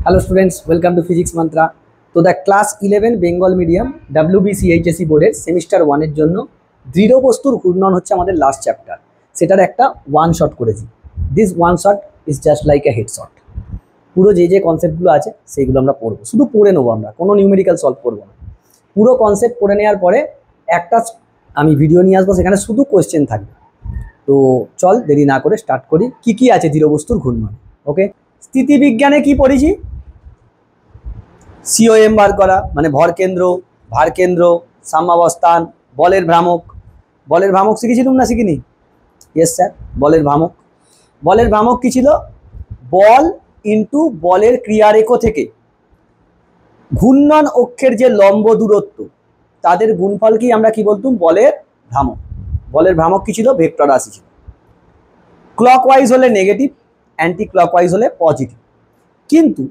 Hello students, welcome to Physics Mantra. So the class 11 Bengal medium WBC HSC board semester 1 এর জন্য দৃঢ় বস্তুর ঘূর্ণন হচ্ছে আমাদের লাস্ট চ্যাপ্টার। সেটার একটা ওয়ান শট করেছি। This one shot is just like a head shot. পুরো যে কনসেপ্টগুলো আছে সেইগুলো আমরা পড়বো, শুধু পড়ে নেবো, আমরা কোনো নিউমেরিক্যাল সলভ করবো না। পুরো কনসেপ্ট পড়ে নেওয়ার পরে একটা আমি ভিডিও নিয়ে আসবো, সেখানে শুধু কোয়েশ্চেন থাকবে। তো চল দেরি না করে স্টার্ট করি। কি আছে দৃঢ় বস্তুর ঘূর্ণন। ওকে, স্থিতিবিজ্ঞানে কি পড়েছি? সিওএম বার করা, মানে ভর কেন্দ্র, ভার কেন্দ্র, সাম্যাবস্থান, বলের ভ্রামক। বলের ভ্রামক শিখেছিলাম না শিখিনি? Yes sir. বলের ভ্রামক কি ছিল? বল ইন্টু বলের ক্রিয়ারেখ থেকে ঘূর্ণন অক্ষের যে লম্ব দূরত্ব তাদের গুণফলকেই আমরা কি বলতুম? বলের ভ্রামক। বলের ভ্রামক কি ছিল? ভেক্টর রাশি ছিল। ক্লকওয়াইজ হলে নেগেটিভ, অ্যান্টি ক্লকওয়াইজ হলে পজিটিভ। কিন্তু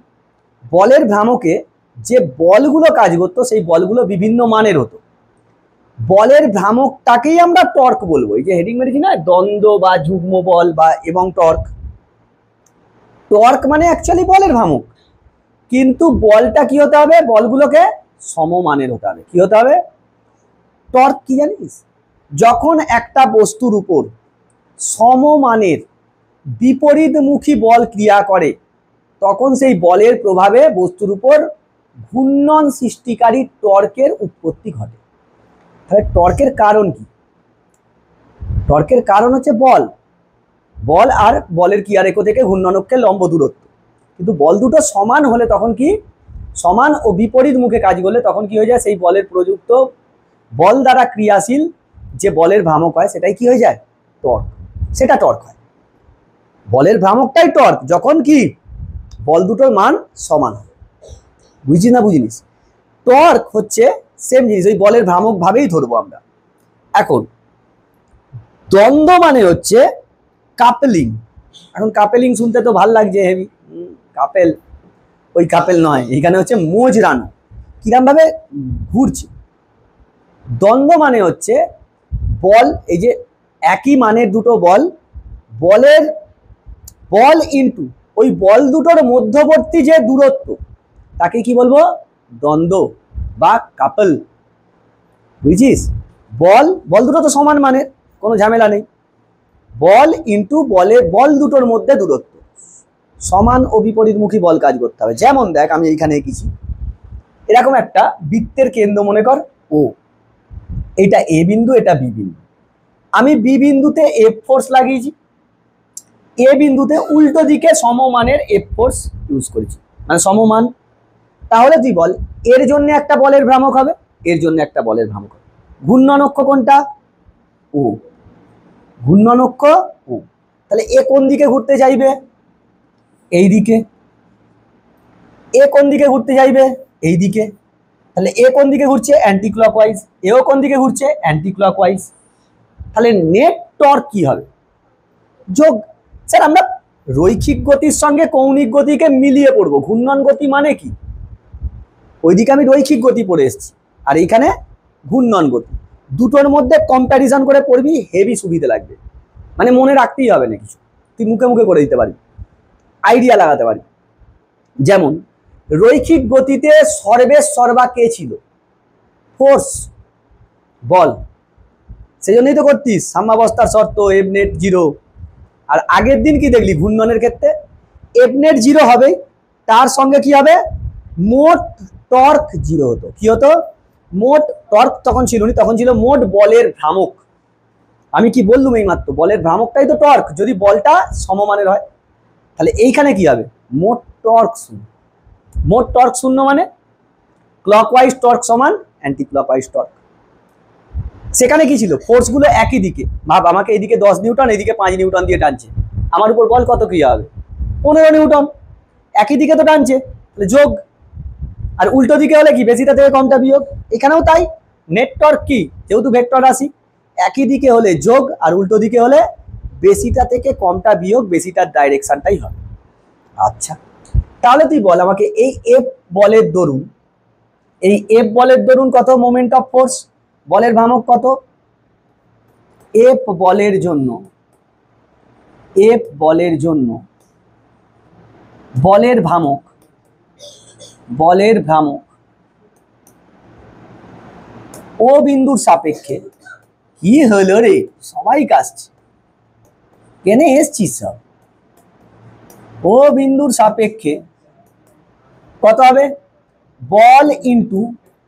বলের ভ্রামকে যে বলগুলো কাজ করতো সেই বলগুলো বিভিন্ন মানের হতো। বলের ভ্রামকটাকেই আমরা টর্ক বলবো। এই যে হেডিং মেরেছি না, দ্বন্দ্ব বা যুগ্ম বল বা এবং টর্ক। টর্ক মানে অ্যাকচুয়ালি বলের ভ্রামক, কিন্তু বলটা কি হতে হবে? বলগুলোকে সমমানের হতে হবে। কি হতে হবে? টর্ক কি জানিস? যখন একটা বস্তুর উপর সমমানের বিপরীতমুখী বল ক্রিয়া করে তখন সেই বলের প্রভাবে বস্তুর উপর ঘূর্ণন সৃষ্টিকারী টর্কের উৎপত্তি ঘটে। তাহলে টর্কের কারণ কি? টর্কের কারণ হচ্ছে বল আর বলের ক্রিয়ারেখ থেকে ঘূর্ণন অক্ষের লম্ব দূরত্ব। কিন্তু বল দুটো সমান হলে তখন কি? সমান ও বিপরীত মুখে কাজ করলে তখন কি হয়ে যায়? সেই বলের প্রযুক্ত বল দ্বারা ক্রিয়াশীল যে বলের ভ্রামক হয় সেটাই কি হয়ে যায়? টর্ক। সেটা টর্ক হয়। বলের ভ্রামকটাই টর্ক যখন কি বল দুটোর মান সমান হয়। বুঝিস না বুঝিনিস? টর্ক হচ্ছে সেম জিনিস, ওই বলের ভ্রামক ভাবেই ধরবো আমরা। এখন দ্বন্দ্ব মানে হচ্ছে কাপেলিং। এখন কাপেলিং শুনতে তো ভাল লাগছে হেভি, কাপেল। ওই কাপেল নয়, এখানে হচ্ছে মোজরানো, কিরম ভাবে ঘুরছে। দ্বন্দ্ব মানে হচ্ছে বল, এই যে একই মানের দুটো বল ইনটু ওই বল দুটোর মধ্যবর্তী যে দূরত্ব তাকে কি বলবো? দ্বন্দ্ব বা কাপল। বুঝছিস? বল দুটো তো সমান মানের, কোনো ঝামেলা নেই। বল ইনটু বল দুটোর মধ্যে দূরত্ব, সমান ও বিপরীতমুখী বল কাজ করতে হবে। যেমন দেখ, আমি এইখানে এঁকেছি এরকম একটা বৃত্তের কেন্দ্র মনে কর ও। এটা এ বিন্দু, এটা বি বিন্দু। আমি বি বিন্দুতে এফ ফোর্স লাগিয়েছি, এ বিন্দুতে উল্টো দিকে সমমানের এফ ফোর্স ইউজ করেছি, মানে সমমান। তাহলে তুই বল, এর জন্য একটা বলের ভ্রামক হবে, এর জন্য একটা বলের ভ্রামক হবে। ঘূর্ণন অক্ষ কোনটা? ও। ঘূর্ণন অক্ষ ও। তাহলে এ কোন দিকে ঘুরতে চাইবে? এই দিকে। এ কোন দিকে ঘুরতে চাইবে? এই দিকে। তাহলে এ কোন দিকে ঘুরছে? Anti clockwise. এও কোন দিকে ঘুরছে? Anti clockwise. তাহলে নেট টর্ক কি হবে? যোগ। স্যার আমরা রৈখিক গতির সঙ্গে কৌণিক গতিকে মিলিয়ে পড়বো। ঘূর্ণন গতি মানে কি? ওইদিকে আমি রৈখিক গতি পড়ে এসেছি, আর এইখানে ঘূর্ণন গতি। দুটোর মধ্যে কম্প্যারিজন করে পড়বি, হেভি সুবিধে লাগবে। মানে মনে রাখতেই হবে না কিছু, তুই মুখে মুখে করে দিতে পারবি, আইডিয়া লাগাতে পারবি। যেমন রৈখিক গতিতে সর্বা কে ছিল? ফোর্স, বল। সেজন্যই তো করতিস সাম্যাবস্থার শর্ত, এফ নেট 0। আর আগের দিন কি দেখলি? ঘূর্ণনের ক্ষেত্রে এফ নেট 0 হবে, তার সঙ্গে কি হবে? মোট টর্ক 0 হতো। কি হতো? মোট টর্ক তখন ছিল না, তখন ছিল মোট বলের ভ্রামক। আমি কি বললুম এই মাত্র? বলের ভ্রামকটাই তো টর্ক, যদি বলটা সমমানের হয়। তাহলে এইখানে কি হবে? মোট টর্ক শূন্য। মোট টর্ক শূন্য মানে ক্লকওয়াইজ টর্ক সমান অ্যান্টি ক্লকওয়াইজ টর্ক। সেখানে কি ছিল? ফোর্সগুলো একই দিকে। ভাব, আমাকে এইদিকে 10 নিউটন, এইদিকে 5 নিউটন দিয়ে টানছে, আমার উপর বল কত ক্রিয়া হবে? 15 নিউটন। একই দিকে তো টানছে, তাহলে যোগ। আর উল্টো দিকে হলে কি? বেশিটা থেকে কমটা বিয়োগ। এখানেও তাই। নেট টর্ক কি? যেহেতু ভেক্টর রাশি, একই দিকে হলে যোগ আর উল্টো দিকে হলে বেশিটা থেকে কমটা বিয়োগ, বেশিটার ডাইরেকশনটাই হবে। আচ্ছা, তাহলে তুই বল আমাকে, এই এফ বলের দরুন কত মোমেন্ট অফ ফোর্স? বলের ভ্রামক কত? এফ বলের জন্য বলের ভ্রামক বলের ভ্রামক ও বিন্দুর সাপেক্ষে কি হলো রে, সবাই কাশছে, কেনে এসছিস সব? ও বিন্দুর সাপেক্ষে কত হবে? বল ইন্টু,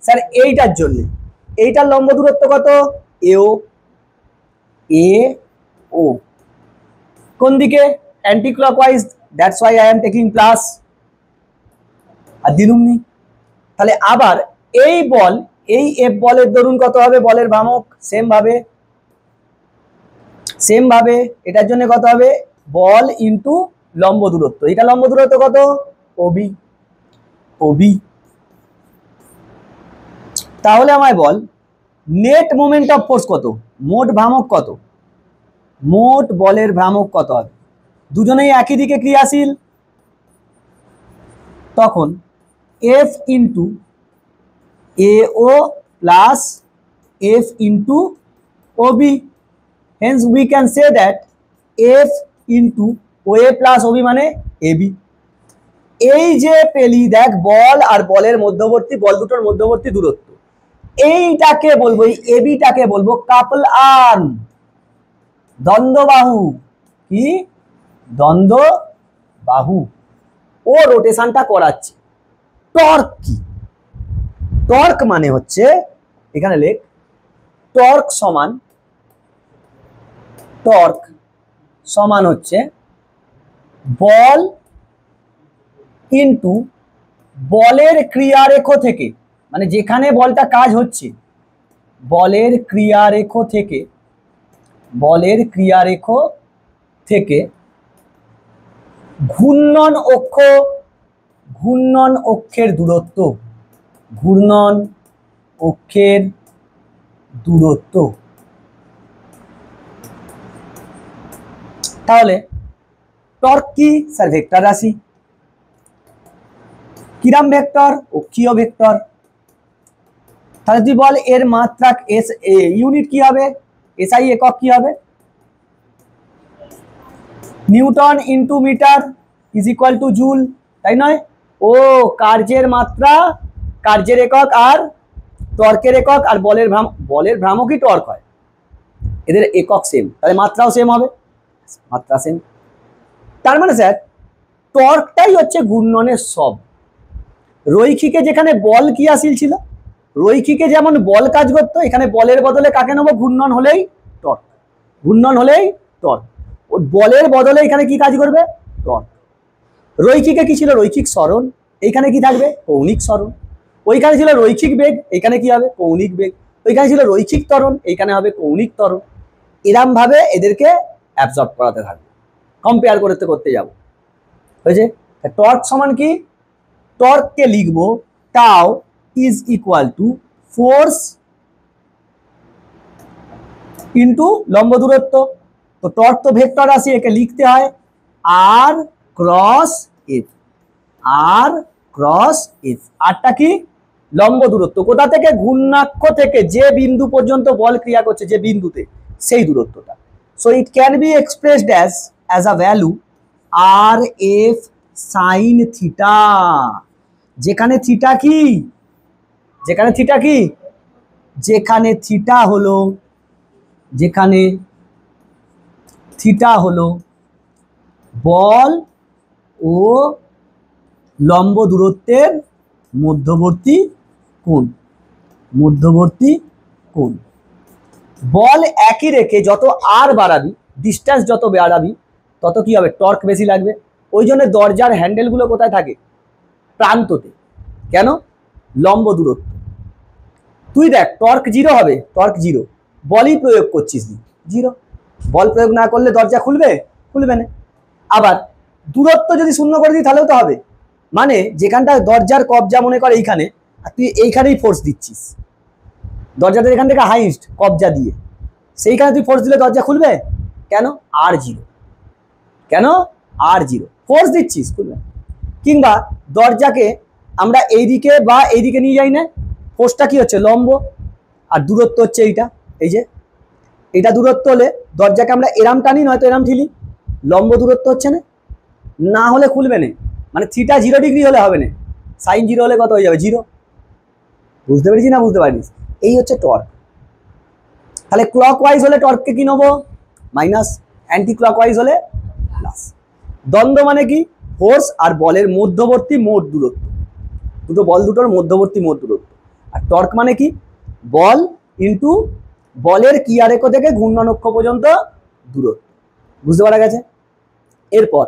স্যার এইটার জন্য এইটার লম্ব দূরত্ব কত? এও, এ ও কোন দিকে? Anti clockwise, that's why I am taking plus. আর দিলুমনি, তাহলে আবার এই বল, এই এফ বলের দরুন কত হবে? বলের ভ্রামক সেম ভাবে এটার জন্য কত হবে? বল ইন্টু লম্ব দূরত্ব, এটা লম্ব দূরত্ব কত? OB, OB. তাহলে আমায় বল নেট মোমেন্ট অফ ফোর্স কত? মোট ভ্রামক কত? মোট বলের ভ্রামক কত হবে? দুজনেই একই দিকে ক্রিয়াশীল, তখন F into A O plus F into OB. Hence we can say that F into O A plus OB মানে এবি। এই যে পেলি দেখ, বল আর বলের মধ্যবর্তী, বল দুটোর মধ্যবর্তী দূরত্ব, এইটাকে বলবো, এই এবিটাকে বলবো কাপল আর্ম, দ্বন্দ্ববাহু। কি? দ্বন্দ্ববাহু। ও রোটেশনটা করাচ্ছে। টর্ক কি? টর্ক মানে হচ্ছে, এখানে লেখ, টর্ক সমান হচ্ছে বল ইন্টু বলের ক্রিয়ারেখ থেকে, মানে যেখানে বলটা কাজ হচ্ছে, বলের ক্রিয়ারেখ থেকে ঘূর্ণন অক্ষের দূরত্ব, ঘূর্ণন অক্ষের দূরত্ব। তাহলে টর্ক কি? স্যার ভেক্টর রাশি। কিরাম ভেক্টর? অক্ষীয় ভেক্টর। তাহলে তুই বল এর মাত্রাক এস ইউনিট কি হবে? এসআই একক কি হবে? Newton into metre is equal to joule, তাই নয়? ও কার্যের মাত্রা, কার্যের একক আর টর্কের একক, আর বলের ভ্রামকই টর্ক হয়, এদের একক সেম, তাহলে মাত্রাও সেম হবে, মাত্রা সেম। তার মানে স্যার টর্কটাই হচ্ছে ঘূর্ণনের সব। রৈখিকে যেখানে বল ক্রিয়াশীল ছিল, রৈখিকে যেমন বল কাজ করতো, এখানে বলের বদলে কাকে নেবো? ঘূর্ণন হলেই টর্ক, ঘূর্ণন হলেই টর্ক। বলের বদলে এখানে কি কাজ করবে? টর্ক। রৈখিকে কি ছিল? রৈখিক সরণ, এইখানে কি থাকবে? কৌণিক সরণ। ওইখানে ছিল রৈখিক বেগ, এখানে কি হবে? কৌণিক বেগ। ওইখানে ছিল রৈখিক ত্বরণ, এইখানে হবে কৌণিক ত্বরণ। এরম ভাবে এদেরকে অ্যাবজর্ব করাতে থাকবে, কম্পেয়ার করতে যাব। হয়েছে? টর্ক সমান কি? টর্ককে লিখবো টাও is equal to force into লম্ব দূরত্ব। তো টর্ক তো ভেক্টর রাশি, একে লিখতে হয় আর ক্রস এফ, আর ক্রস এফ। আরটা কি? লম্ব দূরত্ব। কোথা থেকে? ঘূর্ণাক্ষ থেকে যে বিন্দু পর্যন্ত বল ক্রিয়া করছে, যে বিন্দুতে, সেই দূরত্বটা। So it can be expressed as a value R F sine theta. যেখানে থিটা কি? যেখানে থিটা কি? যেখানে থিটা হলো, যেখানে থিটা হলো বল ও লম্ব দূরত্বের মধ্যবর্তী কোণ, মধ্যবর্তী কোণ। বল একই রেখে যত আর বাড়াবি, ডিস্টেন্স যত বাড়াবি, তত কি হবে? টর্ক বেশি লাগবে। ওই জন্য দরজার হ্যান্ডেলগুলো কোথায় থাকে? প্রান্ততে। কেন? লম্ব দূরত্ব। তুই দেখ টর্ক জিরো হবে, টর্ক জিরো, বলই প্রয়োগ করছিস, জিরো। বল প্রয়োগ না করলে দরজা খুলবে? খুলবে না। আবার দূরত্ব যদি শূন্য করে দিই তাহলেও তো হবে। মানে যেখানটা দরজার কবজা মনে কর এইখানে, আর তুই এইখানেই ফোর্স দিচ্ছিস, দরজাটা এখান থেকে হাইস্ট কবজা দিয়ে, সেইখানে তুই ফোর্স দিলে দরজা খুলবে? কেন? আর জিরো। কেন? আর জিরো, ফোর্স দিচ্ছিস, খুলবে। কিংবা দরজাকে আমরা এইদিকে বা এইদিকে নিয়ে যাই না, ফোর্সটা কি হচ্ছে? লম্ব, আর দূরত্ব হচ্ছে এইটা, এই যে এটা দূরত্ব হলে দরজাকে আমরা এরাম টানি, নয়তো এরাম ঠেলি, লম্ব দূরত্ব হচ্ছে না, না হলে খুলবে না। মানে থিটা 0 ডিগ্রি হলে হবে না, সাইন 0 হলে কত হয়ে যাবে 0। বুঝতে পেরেছি না বুঝতে পারিস? এই হচ্ছে টর্ক। তাহলে ক্লকওয়াইজ হলে টর্ককে কি নেবো মাইনাস, অ্যান্টি ক্লকওয়াইজ হলে প্লাস। দ্বন্দ্ব মানে কি? ফোর্স আর বলের মধ্যবর্তী মোট দূরত্ব, দুটো বল দুটোর মধ্যবর্তী মোট দূরত্ব। আর টর্ক মানে কি? বল ইন্টু বলের ক্রিয়ারেখ থেকে ঘূর্ণন অক্ষ পর্যন্ত দূরত্ব। বুঝতে পারা গেছে? এরপর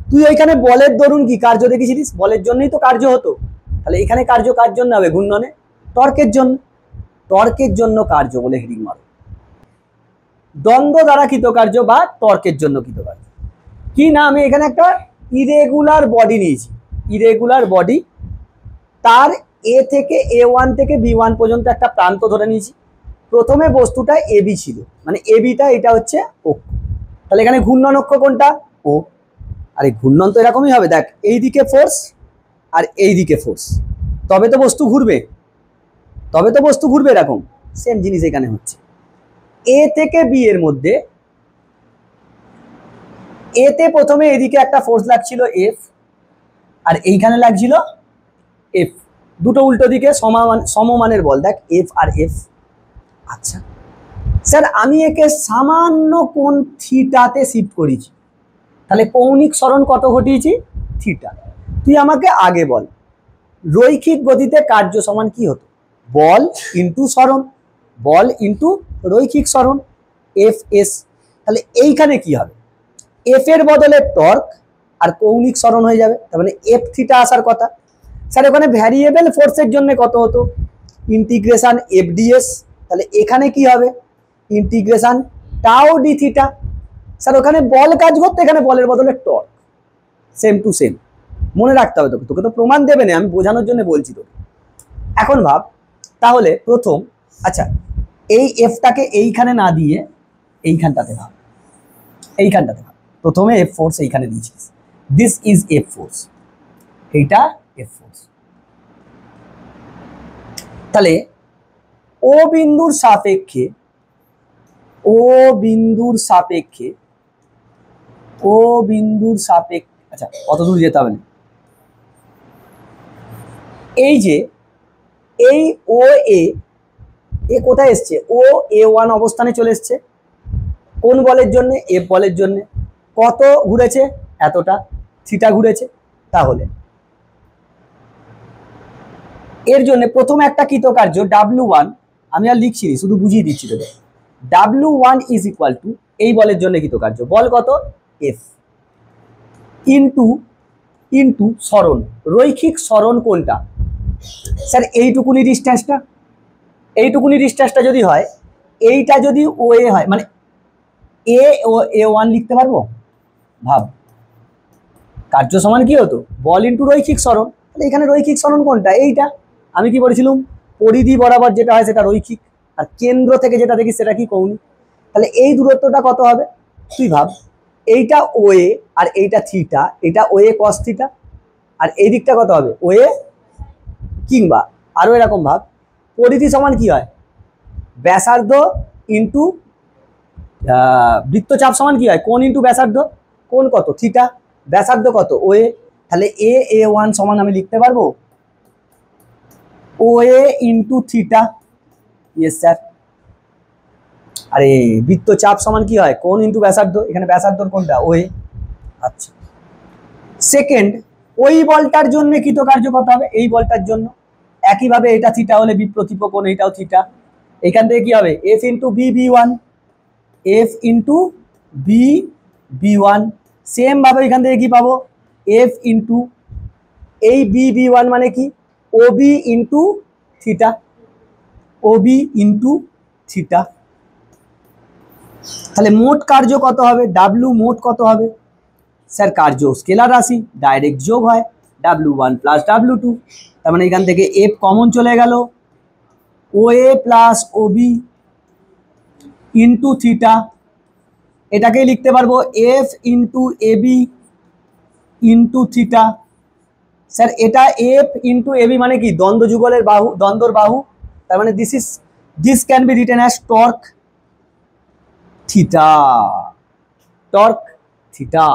তুই ওইখানে বলের দরুন কি কার্য দেখেছিলিস? বলের জন্যই তো কার্য হতো। তাহলে এখানে কার্য কার জন্য হবে? ঘূর্ণনে, টর্কের জন্য। টর্কের জন্য কার্য বলে হেডিং মারো। দ্বন্দ্ব দ্বারা কৃতকার্য বা টর্কের জন্য কৃতকার্য কি না? আমি এখানে একটা ইরেগুলার বডি নিয়েছি, ইরেগুলার বডি, তার এ থেকে A1 থেকে B1 পর্যন্ত একটা প্রান্ত ধরে নিয়েছি। প্রথমে বস্তুটা এবি ছিল, মানে এবিটা এটা হচ্ছে অক্ষ। তাহলে এখানে ঘূর্ণন অক্ষ কোনটা? ও। আর এই ঘূর্ণন তো এরকমই হবে, দেখ এইদিকে ফোর্স আর এইদিকে ফোর্স, তবে তো বস্তু ঘুরবে, তবে তো বস্তু ঘুরবে। এরকম সেম জিনিস এখানে হচ্ছে। এ থেকে বি এর মধ্যে এতে প্রথমে এদিকে একটা ফোর্স লাগছিল এফ, আর এইখানে লাগছিল এফ, দুটো উল্টো দিকে সমমানের বল, দেখ এফ আর এফ। আচ্ছা স্যার আমি একে সামান্য কোণ থিটাতে শিফট করেছি, তাহলে কৌণিক সরণ কত ঘটিয়েছি? থিটা। তুই আমাকে আগে বল রৈখিক গতিতে কার্য সমান কি হতো? বল ইন্টু সরণ, বল ইন্টু রৈখিক সরণ, এফ এস। তাহলে এইখানে কি হবে? এফ এর বদলে টর্ক আর কৌণিক সরণ হয়ে যাবে, তার মানে এফ থিটা আসার কথা। স্যার ওখানে ভ্যারিয়েবল ফোর্সের জন্য কত হতো? Integration F DS. তাহলে এখানে কি হবে? ইন্টিগ্রেশন টাও ডি থিটা। স্যার ওখানে বল কাজ করতে, এখানে বলের বদলে টর্ক, সেম টু সেম। মনে রাখতে হবে তোকে, তোকে তো প্রমাণ দেবে না, আমি বোঝানোর জন্য বলছি তোকে। এখন ভাব তাহলে প্রথম, আচ্ছা এই এফটাকে এইখানে না দিয়ে এইখানটাতে ভাব, এইখানটাতে ভাব। প্রথমে এফ ফোর্স এইখানে দিয়েছিস, দিস ইজ এফ ফোর্স, এইটা এফ ফোর্স। তাহলে ও বিন্দুর সাপেক্ষে, ও বিন্দুর সাপেক্ষে, ও বিন্দুর সাপেক্ষে, আচ্ছা অত দূর যেতে হবে না। এই যে এই ও এ কোথায় এসছে? ও A1 অবস্থানে চলে এসছে। কোন বলের জন্য? এফ বলের জন্য। কত ঘুরেছে? এতটা থিটা ঘুরেছে। তাহলে এর জন্য প্রথমে একটা কৃতকার্য W1, আমি আর লিখছি না, শুধু বুঝিয়ে দিচ্ছি তোকে। W1 ইজ ইকুয়াল টু এই বলের জন্য কৃতকার্য বল কত? এফ ইন্টু ইন্টু সরণ, রৈখিক সরণ কোনটা? স্যার এইটুকুনি ডিস্টেন্সটা, এইটুকুনি ডিস্টেন্সটা যদি হয়, এইটা যদি ও এ হয়, মানে এ ও A1 লিখতে পারবো। ভাব কার্য সমান কি হতো? বল ইন্টু রৈখিক সরণ। তাহলে এখানে রৈখিক সরণ কোনটা? এইটা। আমি কি বলেছিলাম? পরিধি বরাবর যেটা হয় সেটা রৈখিক, আর কেন্দ্র থেকে যেটা দেখি সেটা কি কৌণিক। তাহলে এই দূরত্বটা কত হবে? তুই ভাব এইটা ও এ আর এইটা থিটা, এটা ও এ কস থিটা, আর এই দিকটা কত হবে? ও এ, কিংবা আরো এরকম ভাব পরিধি সমান কি হয়? ব্যাসার্ধ ইন্টু বৃত্তচাপ সমান কি হয়? কোণ ইন্টু ব্যাসার্ধ। কোণ কত? থিটা। ব্যাসার্ধ কত? ও এ। তাহলে A1 সমান আমি লিখতে পারবো ও এ ইন্টু থিটা। Yes sir. আরে বৃত্তচাপ সমান কি হয়? কোণ ইন্টু ব্যাসার্ধ, এখানে ব্যাসার্ধর কোনটা? ও এ। আচ্ছা সেকেন্ড, ওই বলটার জন্য কৃতকার্য কত হবে? এই বলটার জন্য একইভাবে এটা থিটা হলে বিপ্রতীপ কোণ এটাও থিটা। এখান থেকে কি হবে? F into B B1, F into B B1। Same ভাবে এখান থেকে কি পাবো? এফ ইন্টু এই বি B1 মানে কি? ও বি ইন্টু থিটা, ও বি ইন্টু থিটা। তাহলে মোট কার্য কত হবে? ডাব্লু মোট কত হবে? স্যার কার্য স্কেলার রাশি, ডাইরেক্ট যোগ হয়, W1 প্লাস W2। তার মানে এখান থেকে এফ কমন চলে গেল, ও A plus O B into theta. এটাকে লিখতে পারবো F into A B into theta. Sir এটা এফ ইন্টু এ বি মানে কি? দ্বন্দ্ব যুগলের বাহু, দ্বন্দ্বর বাহু। তার মানে this can be written as torque theta, torque theta,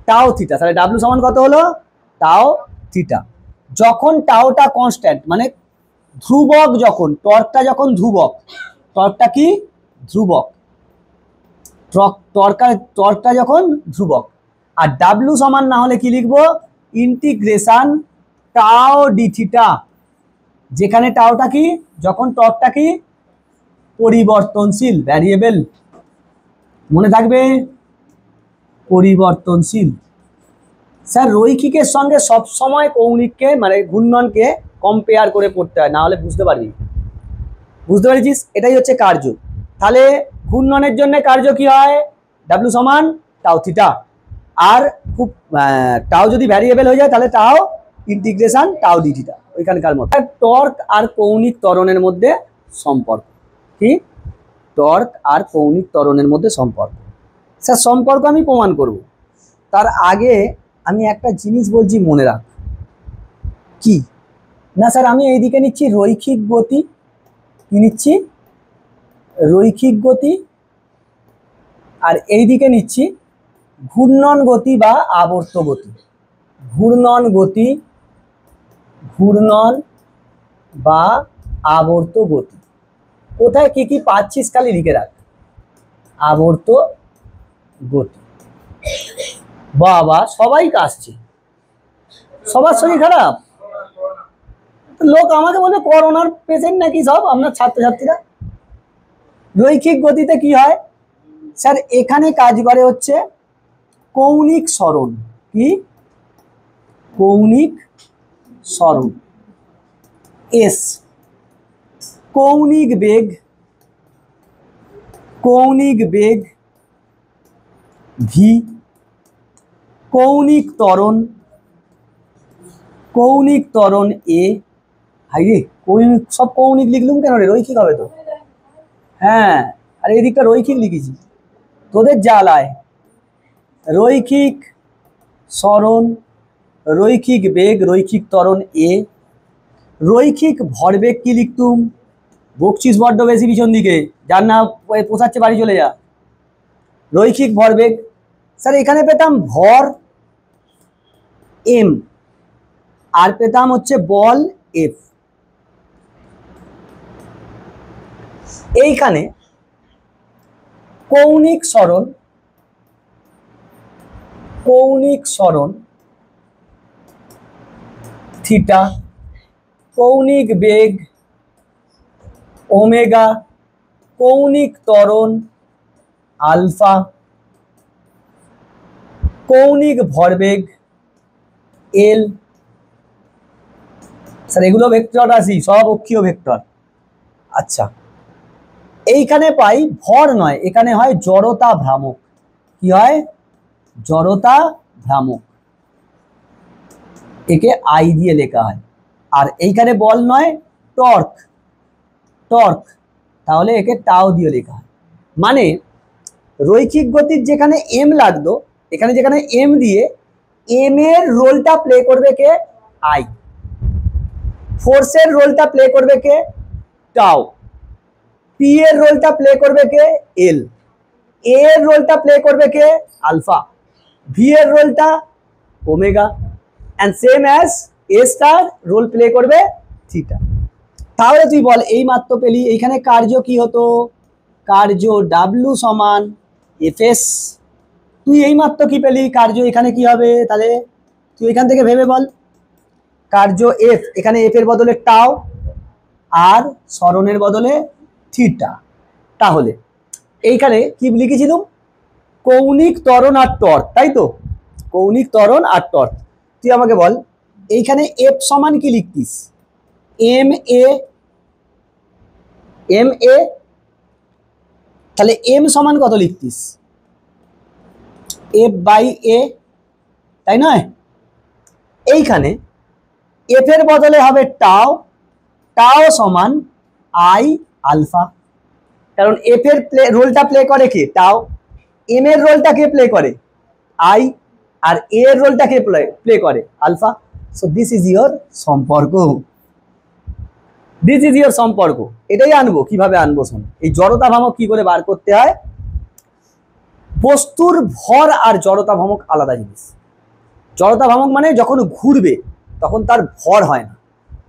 টাও থিটা। তাহলে ডাব্লু সমান কত হলো? টাও থিটা। যখন টাওটা কনস্ট্যান্ট মানে ধ্রুবক, যখন টর্কটা যখন ধ্রুবক, টর্কটা কি ধ্রুবক, টর্কটা যখন ধ্রুবক, আর ডাব্লু সমান না হলে কি লিখবো, ইন্টিগ্রেশন টাও ডি থিটা, যেখানে টাওটা কি, যখন টর্কটা কি পরিবর্তনশীল, ভ্যারিয়েবল, মনে থাকবে পরিবর্তনশীল। স্যার রৈখিকের সঙ্গে সব সময় কৌণিককে মানে ঘূর্ণনকে কম্পেয়ার করে পড়তে হয়, না হলে বুঝতে পারবি, বুঝতে পেরেছিস? এটাই হচ্ছে কার্য। তাহলে ঘূর্ণনের জন্য কার্য কি হয়, ডাব্লু সমান টাও থিটা, আর খুব টাও যদি ভ্যারিয়েবল হয়ে যায় তাহলে টাও ইন্টিগ্রেশন টাও ডি থিটা, ওইখানকার মতো। টর্ক আর কৌণিক ত্বরণের মধ্যে সম্পর্ক কি, টর্ক আর কৌণিক ত্বরণের মধ্যে সম্পর্ক। স্যার সম্পর্ক আমি প্রমাণ করব, তার আগে আমি একটা জিনিস বলছি মনে রাখ। কি না স্যার, আমি এইদিকে নিচ্ছি রৈখিক গতি, কি নিচ্ছি রৈখিক গতি, আর এইদিকে নিচ্ছি ঘূর্ণন গতি বা আবর্ত গতি, ঘূর্ণন গতি, ঘূর্ণন বা আবর্ত গতি। কোথায় কি কি পাচ্ছিস খালি লিখে রাখ, আবর্ত গতি। বাবা সবাই কাশছে, সবার শরীর খারাপ, লোক আমাকে বলে করোনার পেশেন্ট নাকি সব আপনার ছাত্রছাত্রীরা। রৈখিক গতিতে কি হয় স্যার, এখানে কাজ করে হচ্ছে কৌণিক সরণ, কি কৌণিক সরণ, এস কৌণিক বেগ, কৌণিক বেগ ভি, কৌণিক ত্বরণ, কৌণিক ত্বরণ এ। হাইরে কৌণিক, সব কৌণিক লিখলুম কেন রে, রৈখিক হবে তো। হ্যাঁ আর এই দিকটা রৈখিক লিখেছি তোদের জ্বালায়। রৈখিক সরণ, রৈখিক বেগ, রৈখিক ত্বরণ এ। রৈখিক ভরবেগ কি লিখতুম, বকছিস বড্ড বেশি পিছন দিকে, যার না পোষাচ্ছে বাড়ি চলে যা। রৈখিক ভরবেগ স্যার এখানে পেতাম ভর এম, আর পেতাম হচ্ছে বল এফ। এইখানে কৌণিক সরণ, কৌণিক সরণ থিটা, কৌণিক বেগ ওমেগা, কৌণিক ত্বরণ আলফা, কৌণিক ভরবেগ এল। স্যার এগুলো ভেক্টর রাশি, সব অক্ষীয় ভেক্টর। আচ্ছা এইখানে পাই ভর নয়, এখানে হয় জড়তা ভ্রামক। কি হয়, জড়তা ভ্রামক, একে আই দিয়ে লেখা হয়। আর এইখানে বল নয় টর্ক, টর্ক, তাহলে একে টাও দিয়ে লেখা হয়। মানে রৈখিক গতির যেখানে এম লাগতো, এখানে যেখানে এম দিয়ে এম এর রোলটা প্লে করবে কে, আই। ফোর্সের রোলটা প্লে করবে কে, টাও। পি এর রোলটা প্লে করবে কে, এল। এ এর রোলটা প্লে করবে কে, আলফা। ভি এর রোলটা omega, and same as A star role play করবে থিটা। তাহলে তুই বল এই মাত্র পেলি, এইখানে কার্য কি হতো, কার্য ডাব্লু সমান এফ এস। তুই এই মাত্র কি পেলি, কার্য এখানে কি হবে, তাহলে তুই এখান থেকে ভেবে বল। কার্য এফ, এখানে এফ এর বদলে টাও আর সরণের বদলে থিটা। তাহলে এইখানে কি লিখেছিলাম, কৌণিক ত্বরণ আর টর্ক, তাই তো, কৌণিক ত্বরণ আর টর্ক। তুই আমাকে বল এইখানে এফ সমান কি লিখতিস, এম এ, এম এ, তাহলে এম সমান কত লিখতিস, এফ বাই এ, তাই নয়? এইখানে এফ এর বদলে হবে টাও, টাও সমান আই আলফা, কারণ এফ এর রোলটা প্লে করে কে, টাও। এম এর রোলটা কে প্লে করে, আই, আর এ এর রোলটা কে প্লে করে, alpha. So this is your সম্পর্ক, দিস ইজ ইয়োর সম্পর্ক। এটাই আনবো, কিভাবে আনবো শোন। এই জড়তা ভ্রামক কি করে বার করতে হয়, বস্তুর ভর আর জড়তা ভ্রামক আলাদা জিনিস। জড়তা ভ্রামক মানে যখন ঘুরবে, তখন তার ভর হয় না,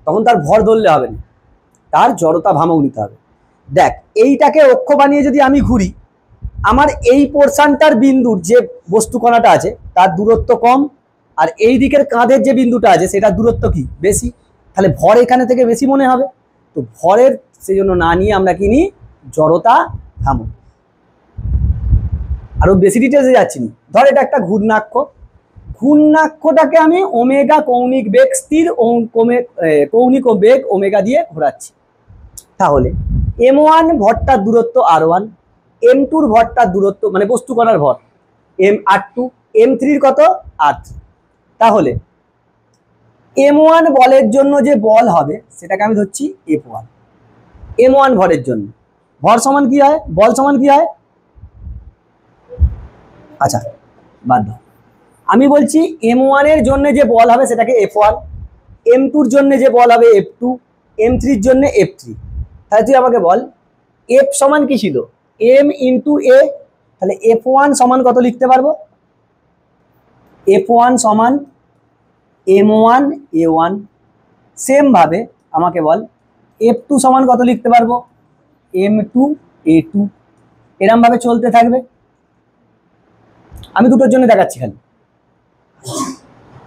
তখন তার ভর ধরলে হবে না, তার জড়তা ভ্রামক নিতে হবে। দেখ এইটাকে অক্ষ বানিয়ে যদি আমি ঘুরি, আমার এই পোর্শনটার বিন্দুর যে বস্তু কণাটা আছে তার দূরত্ব কম, আর এই দিকের কাঁধের যে বিন্দুটা আছে সেটার দূরত্ব কি বেশি, তাহলে ভর এখানে থেকে বেশি মনে হবে। তো ভরের সেই জন্য না নিয়ে আমরা কি নিই, জড়তা ভ্রামক। আরো বেশি ডিটেলসে যাচ্ছি না। ধর এটা একটা ঘূর্ণাক্ষ, ঘূর্ণাক্ষটাকে আমি ওমেগা কৌণিক বেগ স্থির কৌণিক ও বেগ ওমেগা দিয়ে ঘোরাচ্ছি। তাহলে m1 ভরটার দূরত্ব r1, m2 ভরটার দূরত্ব মানে বস্তু কণার ভর r2, m3 কত r3। তাহলে m1 বলের জন্য যে বল হবে সেটাকে আমি ধরছি f1, m1 ভরের জন্য। ভর সমান কি হয়, বল সমান কি হয়, আচ্ছা বাদ দাও, আমি বলছি m1 এর জন্য যে বল হবে সেটাকে f1, m2 এর জন্য যে বল হবে f2, m3 এর জন্য f3। তাহলে তুই আমাকে বল f সমান কি ছিল, m ইন্টু a, তাহলে f1 সমান কত লিখতে পারবো, f1 সমান m1 a1। সেম ভাবে আমাকে বল f2 সমান কত লিখতে পারবো, m2 a2। এরম ভাবে চলতে থাকবে, আমি দুটোর জন্য দেখাচ্ছি খালি।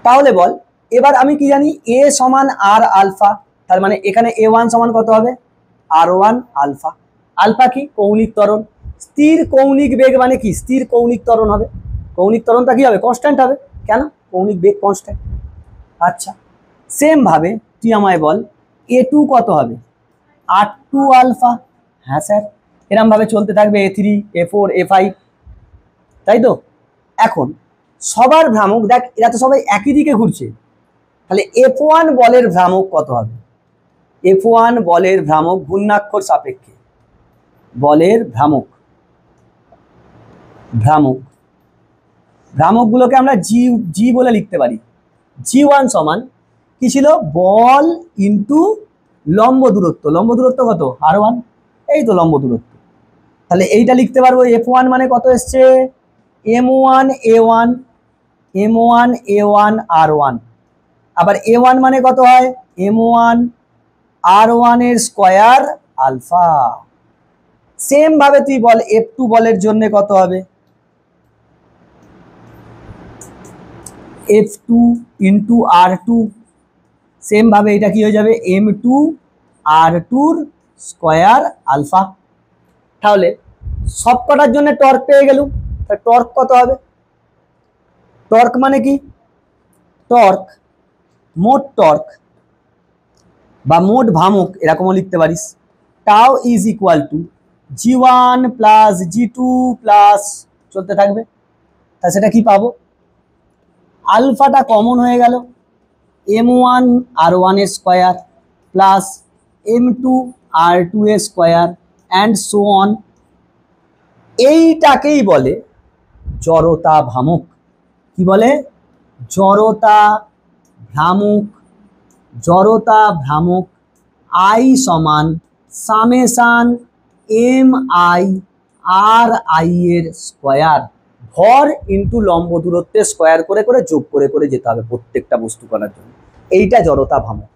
তাহলে বল এবার আমি কি জানি, a সমান r আলফা, তার মানে এখানে a1 সমান কত হবে, r1 আলফা। আলফা কি, কৌণিক ত্বরণ। স্থির কৌণিক বেগ মানে কি, স্থির কৌণিক ত্বরণ হবে। কৌণিক ত্বরণটা কি হবে, কনস্ট্যান্ট হবে, কেন, কৌণিক বেগ কনস্ট্যান্ট। আচ্ছা সেম ভাবে তুই আমায় বল a2 কত হবে, r2 আলফা। হ্যাঁ স্যার, এরম ভাবে চলতে থাকবে a3 a4 a5, তাই তো। এখন সবার ভ্রামক দেখ, এরা তো সবাই একই দিকে ঘুরছে, তাহলে f1 বলের ভ্রামক কত হবে, f1 বলের ভ্রামক ঘূর্ণাক্ষর সাপেক্ষে বলের ভ্রামক, ভ্রামকগুলোকে আমরা জি বলে লিখতে পারি। g1 সমান কি ছিল, বল ইন্টু লম্ব দূরত্ব। লম্ব দূরত্ব কত, r1, এই তো লম্ব দূরত্ব। তাহলে এইটা লিখতে পারবো f1 মানে কত এসছে, m1 a1, m1 a1 r1। আবার a1 মানে কত হয়, m1 r1 এর স্কয়ার আলফা। সেম ভাবে তুই বল f2 বলের জন্য কত হবে, f2 ইন্টু r2। সেম ভাবে এটা কি হয়ে যাবে, m2 r2 স্কয়ার আলফা। তাহলে সবকটার জন্য টর্ক পেয়ে গেল। টর্ক কত হবে, টর্ক মানে কি, টর্ক মোট টর্ক বা মোট ভ্রামক এরকমও লিখতে পারিস। টাও is equal two g1 plus g2 plus চলতে থাকবে। তা সেটা কি পাবো, আলফাটা কমন হয়ে গেল, m1 r1 এর স্কয়ার প্লাস m2 r2 এর স্কয়ার অ্যান্ড সো অন। এইটাকেই বলে জড়তা ভ্রামক। কি বলে, জড়তা ভ্রামক। জড়তা ভ্রামক I সমান সামেশান mi r i এর স্কয়ার, ভর ইন্টু লম্ব দূরত্বের স্কয়ার করে করে যোগ করে করে যেতে হবে প্রত্যেকটা বস্তু করার জন্য। এইটা জড়তা ভ্রামক।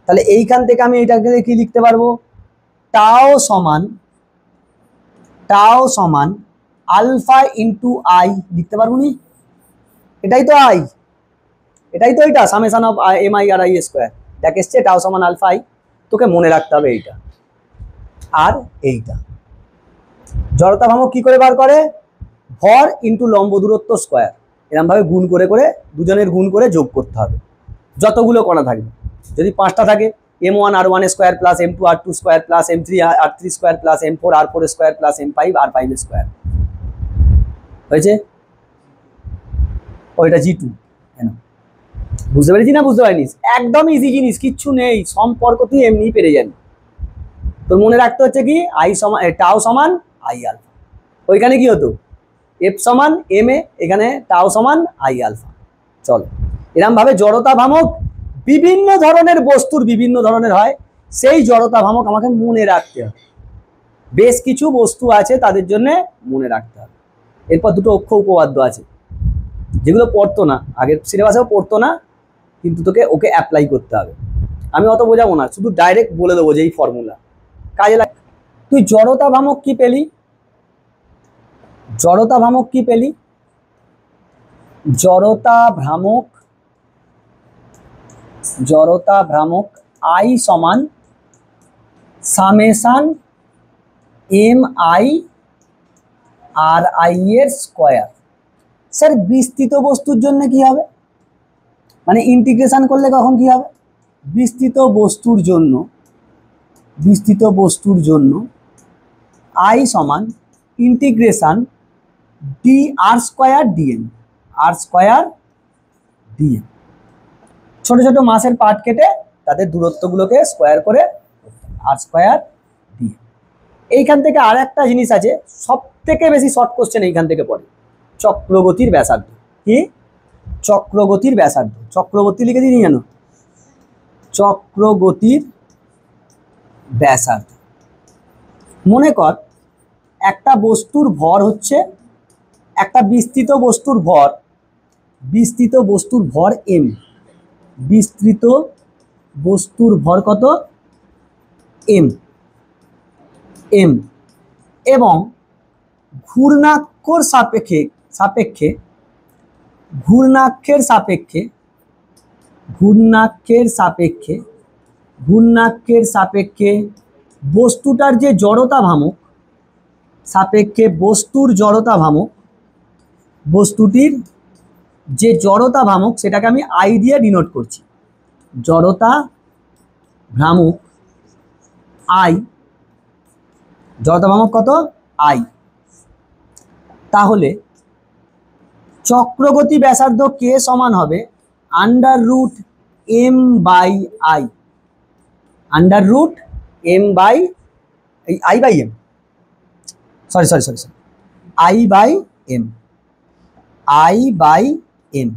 তাহলে এইখান থেকে আমি এইটাকে কি লিখতে পারবো, টাও সমান আলফা ইন্টু আই লিখতে পারবো নি, এটাই তো আই, এটাই তো এটা summation of M I R I square. দেখ এসছে টাও সমান আলফা আই, তোকে মনে রাখতে হবে এইটা আর এইটা। জড়তা ভ্রামক কি করে বার করে, ভর ইন্টু লম্ব দূরত্ব স্কয়ার, এরকম ভাবে গুণ করে করে দুজনের গুণ করে যোগ করতে হবে যতগুলো কণা থাকবে। যদি 5টা থাকে m1 r1 square plus m2 r2 square plus m3 r3 square plus m4 r4 square plus m5 r5 square হয়েছে। ওইটা g2। বুঝতে পেরেছি না, বুঝতে পারিনি, একদম ইজি জিনিস, কিচ্ছু নেই, সম্পর্ক তুই এমনি পেরে যাবি। তোর মনে রাখতে হচ্ছে কি, আই সমান টাও সমান আই আলফা। ওইখানে কি হতো, এফ সমান এম এ, এখানে টাও সমান আই আলফা। চলো এরকম ভাবে জড়তা ভ্রামক বিভিন্ন ধরনের বস্তুর বিভিন্ন ধরনের হয়, সেই জড়তা ভ্রামক আমাকে মনে রাখতে হবে। বেশ কিছু বস্তু আছে তাদের জন্য মনে রাখতে হবে। এরপর দুটো অক্ষ উপপাদ্য আছে যেগুলো পড়তো না, আগের সিলেবাসেও পড়তো না, কিন্তু তোকে ওকে অ্যাপ্লাই করতে হবে। আমি অত বোঝাবো না, শুধু ডাইরেক্ট বলে দেবো যে এই ফর্মুলা কাজে লাগ। তুই জড়তা ভ্রামক কি পেলি? জড়তা ভ্রামক কি পেলি? জড়তা ভ্রামক I সমান সামেশন MI RI এর স্কোয়ার। স্যার বিস্তৃত বস্তুর জন্য কি হবে, মানে ইন্টিগ্রেশন করলে কখন কি হবে? বিস্তৃত বস্তুর জন্য I সমান integration dr square dm, r square dm। ছোট ছোট মাসের পার্ট কেটে তাদের দূরত্বগুলোকে স্কোয়ার করে r স্কোয়ার dm। এইখান থেকে আর একটা জিনিস আছে, সব থেকে বেশি শর্ট কোশ্চেন এইখান থেকে পড়ে, চক্রগতির ব্যাসার্ধ। কি? চক্রগতির ব্যাসার্ধ। চক্রবর্তী লিখে দিই জানো, চক্রগতির ব্যাসার্ধ। মনে কর একটা বস্তুর ভর হচ্ছে, একটা বিস্তৃত বস্তুর ভর m, বিস্তৃত বস্তুর ভর কত? m এবং ঘূর্ণাক্ষের সাপেক্ষে বস্তুটার যে জড়তা ভ্রামক, বস্তুটির যে জড়তা ভ্রামক সেটাকে আমি I দিয়ে ডিনোট করছি। জড়তা ভ্রামক I, জড়তা ভ্রামক কত? I। তাহলে চক্রগতি ব্যাসার্ধ k সমান হবে √m by I, √m by I by m, sorry I by m।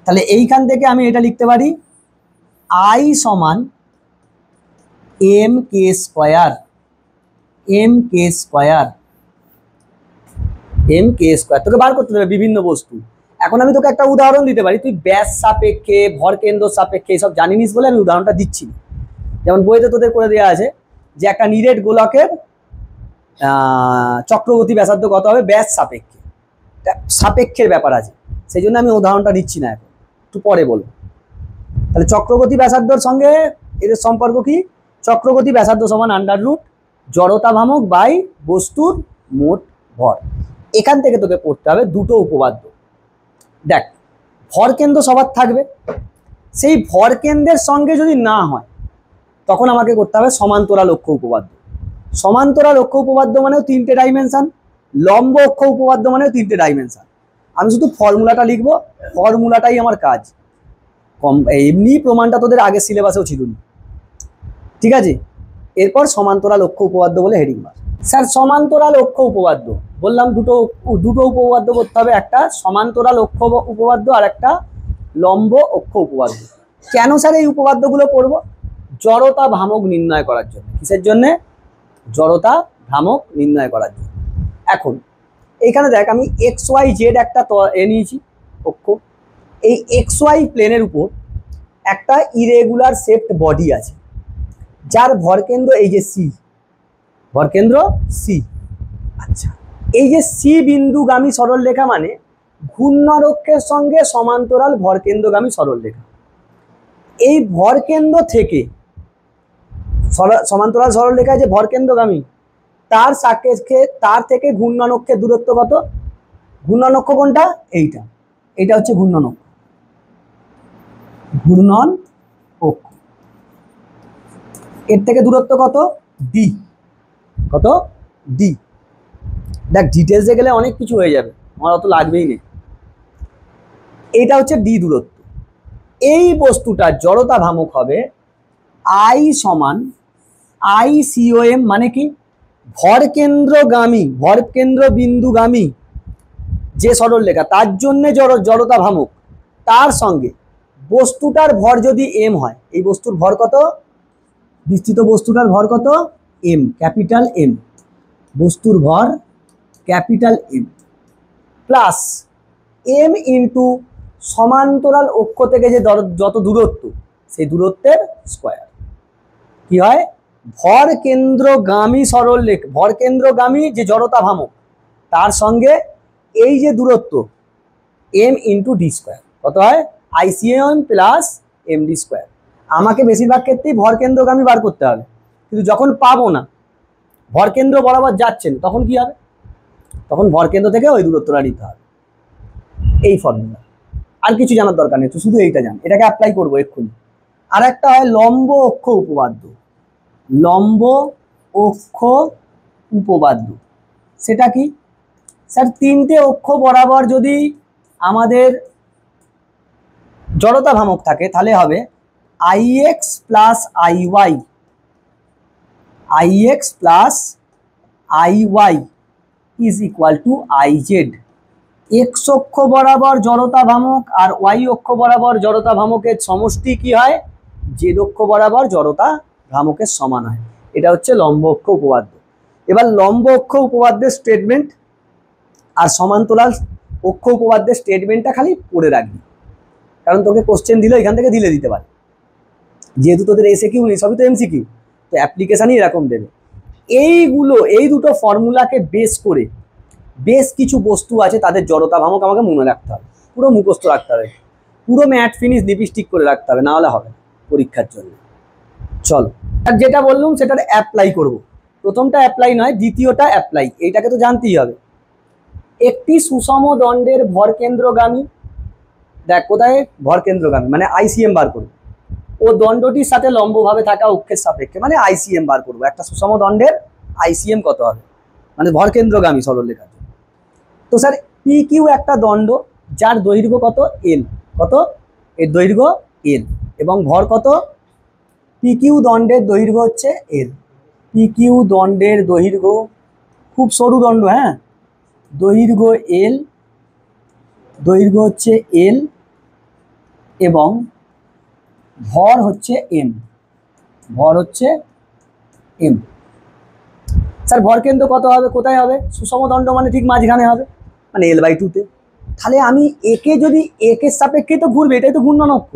তাহলে এইখান থেকে আমি এটা লিখতে পারি I সমান mk স্কয়ার, তোকে বার করতে দেবে বিভিন্ন বস্তু। এখন আমি তোকে একটা উদাহরণ দিতে পারি, তুই ব্যাস সাপেক্ষে, ভর কেন্দ্র সাপেক্ষে এসব জানিনিস বলে আমি উদাহরণটা দিচ্ছি। যেমন বইতে তোদের করে দেওয়া আছে যে একটা নিরেট গোলকের চক্রগতি ব্যাসার্ধ কত হবে ব্যাস সাপেক্ষে, সাপেক্ষের ব্যাপার আছে, সেই জন্য আমি উদাহরণটা দিচ্ছি না, এখন একটু পরে বলবো। তাহলে চক্রগতি ব্যাসার্ধর সঙ্গে এদের সম্পর্ক কি? চক্রগতি ব্যাসার্ধ সমান √ জড়তা ভ্রামক বাই বস্তুর মোট ভর। এখান থেকে তোকে পড়তে হবে দুটো উপপাদ্য। দেখ, ভর কেন্দ্র সবার থাকবে, সেই ভর কেন্দ্রের সঙ্গে যদি না হয় তখন আমাকে করতে হবে সমান্তরাল অক্ষ উপপাদ্য। সমান্তরাল অক্ষ উপপাদ্য মানেও 3টে ডাইমেনশন, লম্ব অক্ষ উপপাদ্য মানেও 3টে ডাইমেনশন। আমি শুধু ফর্মুলাটা লিখবো, ফর্মুলাটাই আমার কাজ। এমনি প্রমাণটা তোদের আগের সিলেবাসেও ছিল না, ঠিক আছে? এরপর সমান্তরাল অক্ষ উপপাদ্য বলে হেডিং মার। স্যার সমান্তরাল অক্ষ উপপাদ্য বললাম দুটো উপপাদ্য করতে হবে, একটা সমান্তরাল অক্ষ উপপাদ্য আর একটা লম্ব অক্ষ উপপাদ্য। কেন স্যার এই উপপাদ্যগুলো পড়বো? জড়তা ভ্রামক নির্ণয় করার জন্য। কিসের জন্য? জড়তা ভ্রামক নির্ণয় করার জন্য। এখন এইখানে দেখ, আমি XYZ একটা নিয়েছি অক্ষ, এই XY প্লেনের উপর একটা ইরেগুলার শেপড বডি আছে যার ভরকেন্দ্র এই যে C, ভরকেন্দ্র C। আচ্ছা, এই যে C বিন্দুগামী সরলরেখা মানে ঘূর্ণারক্ষের সঙ্গে সমান্তরাল ভরকেন্দ্রগামী সরলরেখা। এই ভরকেন্দ্র থেকে সমান্তরাল সরলরেখায় যে ভরকেন্দ্রগামী তার সাপেক্ষে তার থেকে ঘূর্ণানক্ষের দূরত্ব কত? ঘূর্ণানক্ষ কোনটা? এইটা হচ্ছে ঘূর্ণানক্ষ, ঘূর্ণন-অক্ষ। এর থেকে দূরত্ব কত? D। কত? D। দেখ, ডিটেলসে গেলে অনেক কিছু হয়ে যাবে, আমার অত লাগবেই নেই। এইটা হচ্ছে D দূরত্ব। এই বস্তুটার জড়তা ভ্রামক হবে I সমান ICOM, মানে কি? ভরকেন্দ্র বিন্দুগামী যে সরলরেখা তার জন্য জড়তা ভ্রামক, তার সঙ্গে বস্তুটার ভর যদি m হয়, এই বস্তুর ভর কত? বিস্তৃত বস্তুটার ভর কত? m, capital M। বস্তুর ভর capital M plus m into সমান্তরাল অক্ষ থেকে যে যত দূরত্ব সেই দূরত্বের স্কয়ার। কি হয়? ভর কেন্দ্রগামী সরলরেখা, ভর কেন্দ্রগামী যে জড়তা ভ্রামক তার সঙ্গে এই যে দূরত্ব m ইন্টু ডি স্কোয়ার কত হয়? ICM plus MD square. আমাকে বেশিরভাগ ক্ষেত্রেই ভর কেন্দ্রগামী বার করতে হবে, কিন্তু যখন পাবো না, ভর কেন্দ্র বরাবর যাচ্ছেন, তখন কি হবে? তখন ভর কেন্দ্র থেকে ওই দূরত্বটা নিতে হবে। এই ফর্মুলা, আর কিছু জানার দরকার নেই, তো শুধু এইটা জান, এটাকে অ্যাপ্লাই করবো এক্ষুনি। আর একটা হয় লম্ব অক্ষ উপপাদ্য। লম্ব অক্ষ উপপাদ্য সেটা কি স্যার? তিনটে অক্ষ বরাবর যদি আমাদের জড়তা ভ্রামক থাকে তাহলে হবে IX plus IY, IX plus IY is equal two IZ। X অক্ষ বরাবর জড়তা ভ্রামক আর ওয়াই অক্ষ বরাবর জড়তা ভ্রামকের সমষ্টি কি হয়? জেড অক্ষ বরাবর জড়তা ভ্রামকের সমান হয়। এটা হচ্ছে লম্ব অক্ষ উপপাদ্য। এবার লম্ব অক্ষ উপপাদ্যের স্টেটমেন্ট আর সমান্তরাল অক্ষ উপপাদ্যের স্টেটমেন্টটা খালি পড়ে রাখবি, কারণ তোকে কোশ্চেন দিলে এখান থেকে দিতে পারে, যেহেতু তোদের এসে কিউ নেই, সবই তো MCQ, তো অ্যাপ্লিকেশানই এরকম দেবে। এইগুলো, এই দুটো ফর্মুলাকে বেস করে বেশ কিছু বস্তু আছে তাদের জড়তা ভ্রামক আমাকে মনে রাখতে হবে, পুরো মুখস্থ রাখতে হবে, পুরো ম্যাট ফিনিশ লিপস্টিক করে রাখতে হবে, না হলে হবে পরীক্ষার জন্য। চলো, আর যেটা বললাম সেটার অ্যাপ্লাই করব। প্রথমটা অ্যাপ্লাই নয়, দ্বিতীয়টা অ্যাপ্লাই। এইটাকে তো জানতেই হবে। একটি সুষম দণ্ডের ভর কেন্দ্রগামী, দেখ কোথায় ভর কেন্দ্রগামী মানে ICM বার করবো, ও দণ্ডটির সাথে লম্বভাবে থাকা অক্ষের সাপেক্ষে মানে ICM বার করবো। একটা সুষম দণ্ডের ICM কত হবে, মানে ভর কেন্দ্রগামী সরলরেখা। তো স্যার PQ একটা দণ্ড যার দৈর্ঘ্য কত? L। কত? এর দৈর্ঘ্য L এবং ভর কত? PQ দণ্ডের দৈর্ঘ্য হচ্ছে L। PQ দণ্ডের দৈর্ঘ্য, খুব সরু দণ্ড, হ্যাঁ, দৈর্ঘ্য L, দৈর্ঘ্য হচ্ছে L এবং ভর হচ্ছে M, ভর হচ্ছে M। স্যার ভর কেন্দ্র কত হবে, কোথায় হবে? সুষম দণ্ড মানে ঠিক মাঝখানে হবে, মানে L/2-তে। তাহলে আমি একে যদি একের সাপেক্ষে তো ঘুরবে, এটাই তো ঘূর্ণন অক্ষ,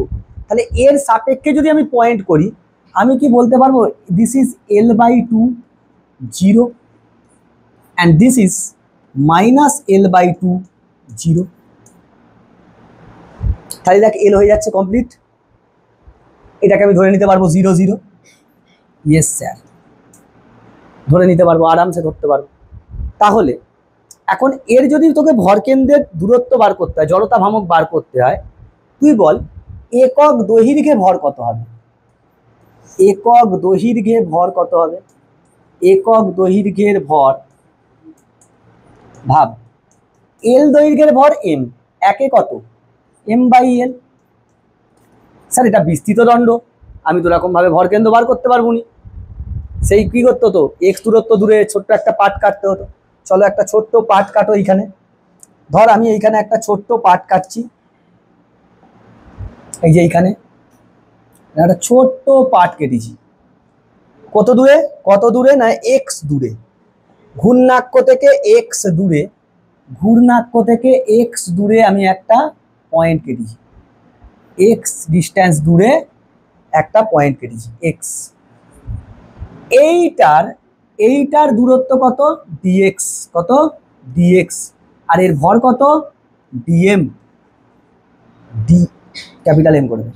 তাহলে এর সাপেক্ষে যদি আমি পয়েন্ট করি, আমি কি বলতে পারবো? This is L/2 0 and this is minus L/2 0। তাহলে দেখ L হয়ে যাচ্ছে কমপ্লিট, এটাকে আমি ধরে নিতে পারবো 0 0। ইয়েস স্যার, ধরে নিতে পারবো, আরামসে ধরতে পারবো। তাহলে এখন এর যদি তোকে ভর কেন্দ্রের দূরত্ব বার করতে হয়, জড়তা ভ্রামক বার করতে হয়, তুই বল একক দৈর্ঘ্যে ভর কত হবে? একক দৈর্ঘ্যে ভর কত হবে? একক দৈর্ঘ্যের ভর, ভাব, L দৈর্ঘ্যের ভর M, একে কত? M/L। স্যার এটা বিস্তৃত দণ্ড, আমি তো এরকম ভাবে ভর কেন্দ্র বার করতে পারবো না। সেই কি করতে হতো? X দূরত্ব দূরে ছোট্ট একটা পার্ট কাটতে হতো। চলো একটা ছোট্ট পার্ট কাটো এইখানে। ধর আমি এইখানে একটা ছোট্ট পার্ট কাটছি, এই যে এইখানে একটা ছোট্ট পার্ট কেটেছি। কত দূরে? কত দূরে না X দূরে, ঘূর্ণাক্ষ থেকে X দূরে, ঘূর্ণাক্ষ থেকে X দূরে আমি একটা পয়েন্ট কেটেছি। X ডিস্টেন্স দূরে একটা পয়েন্ট কেটেছি X। এইটার দূরত্ব কত? dx। কত? dx। আর এর ভর কত? dm। ডি ক্যাপিটাল এম করবে,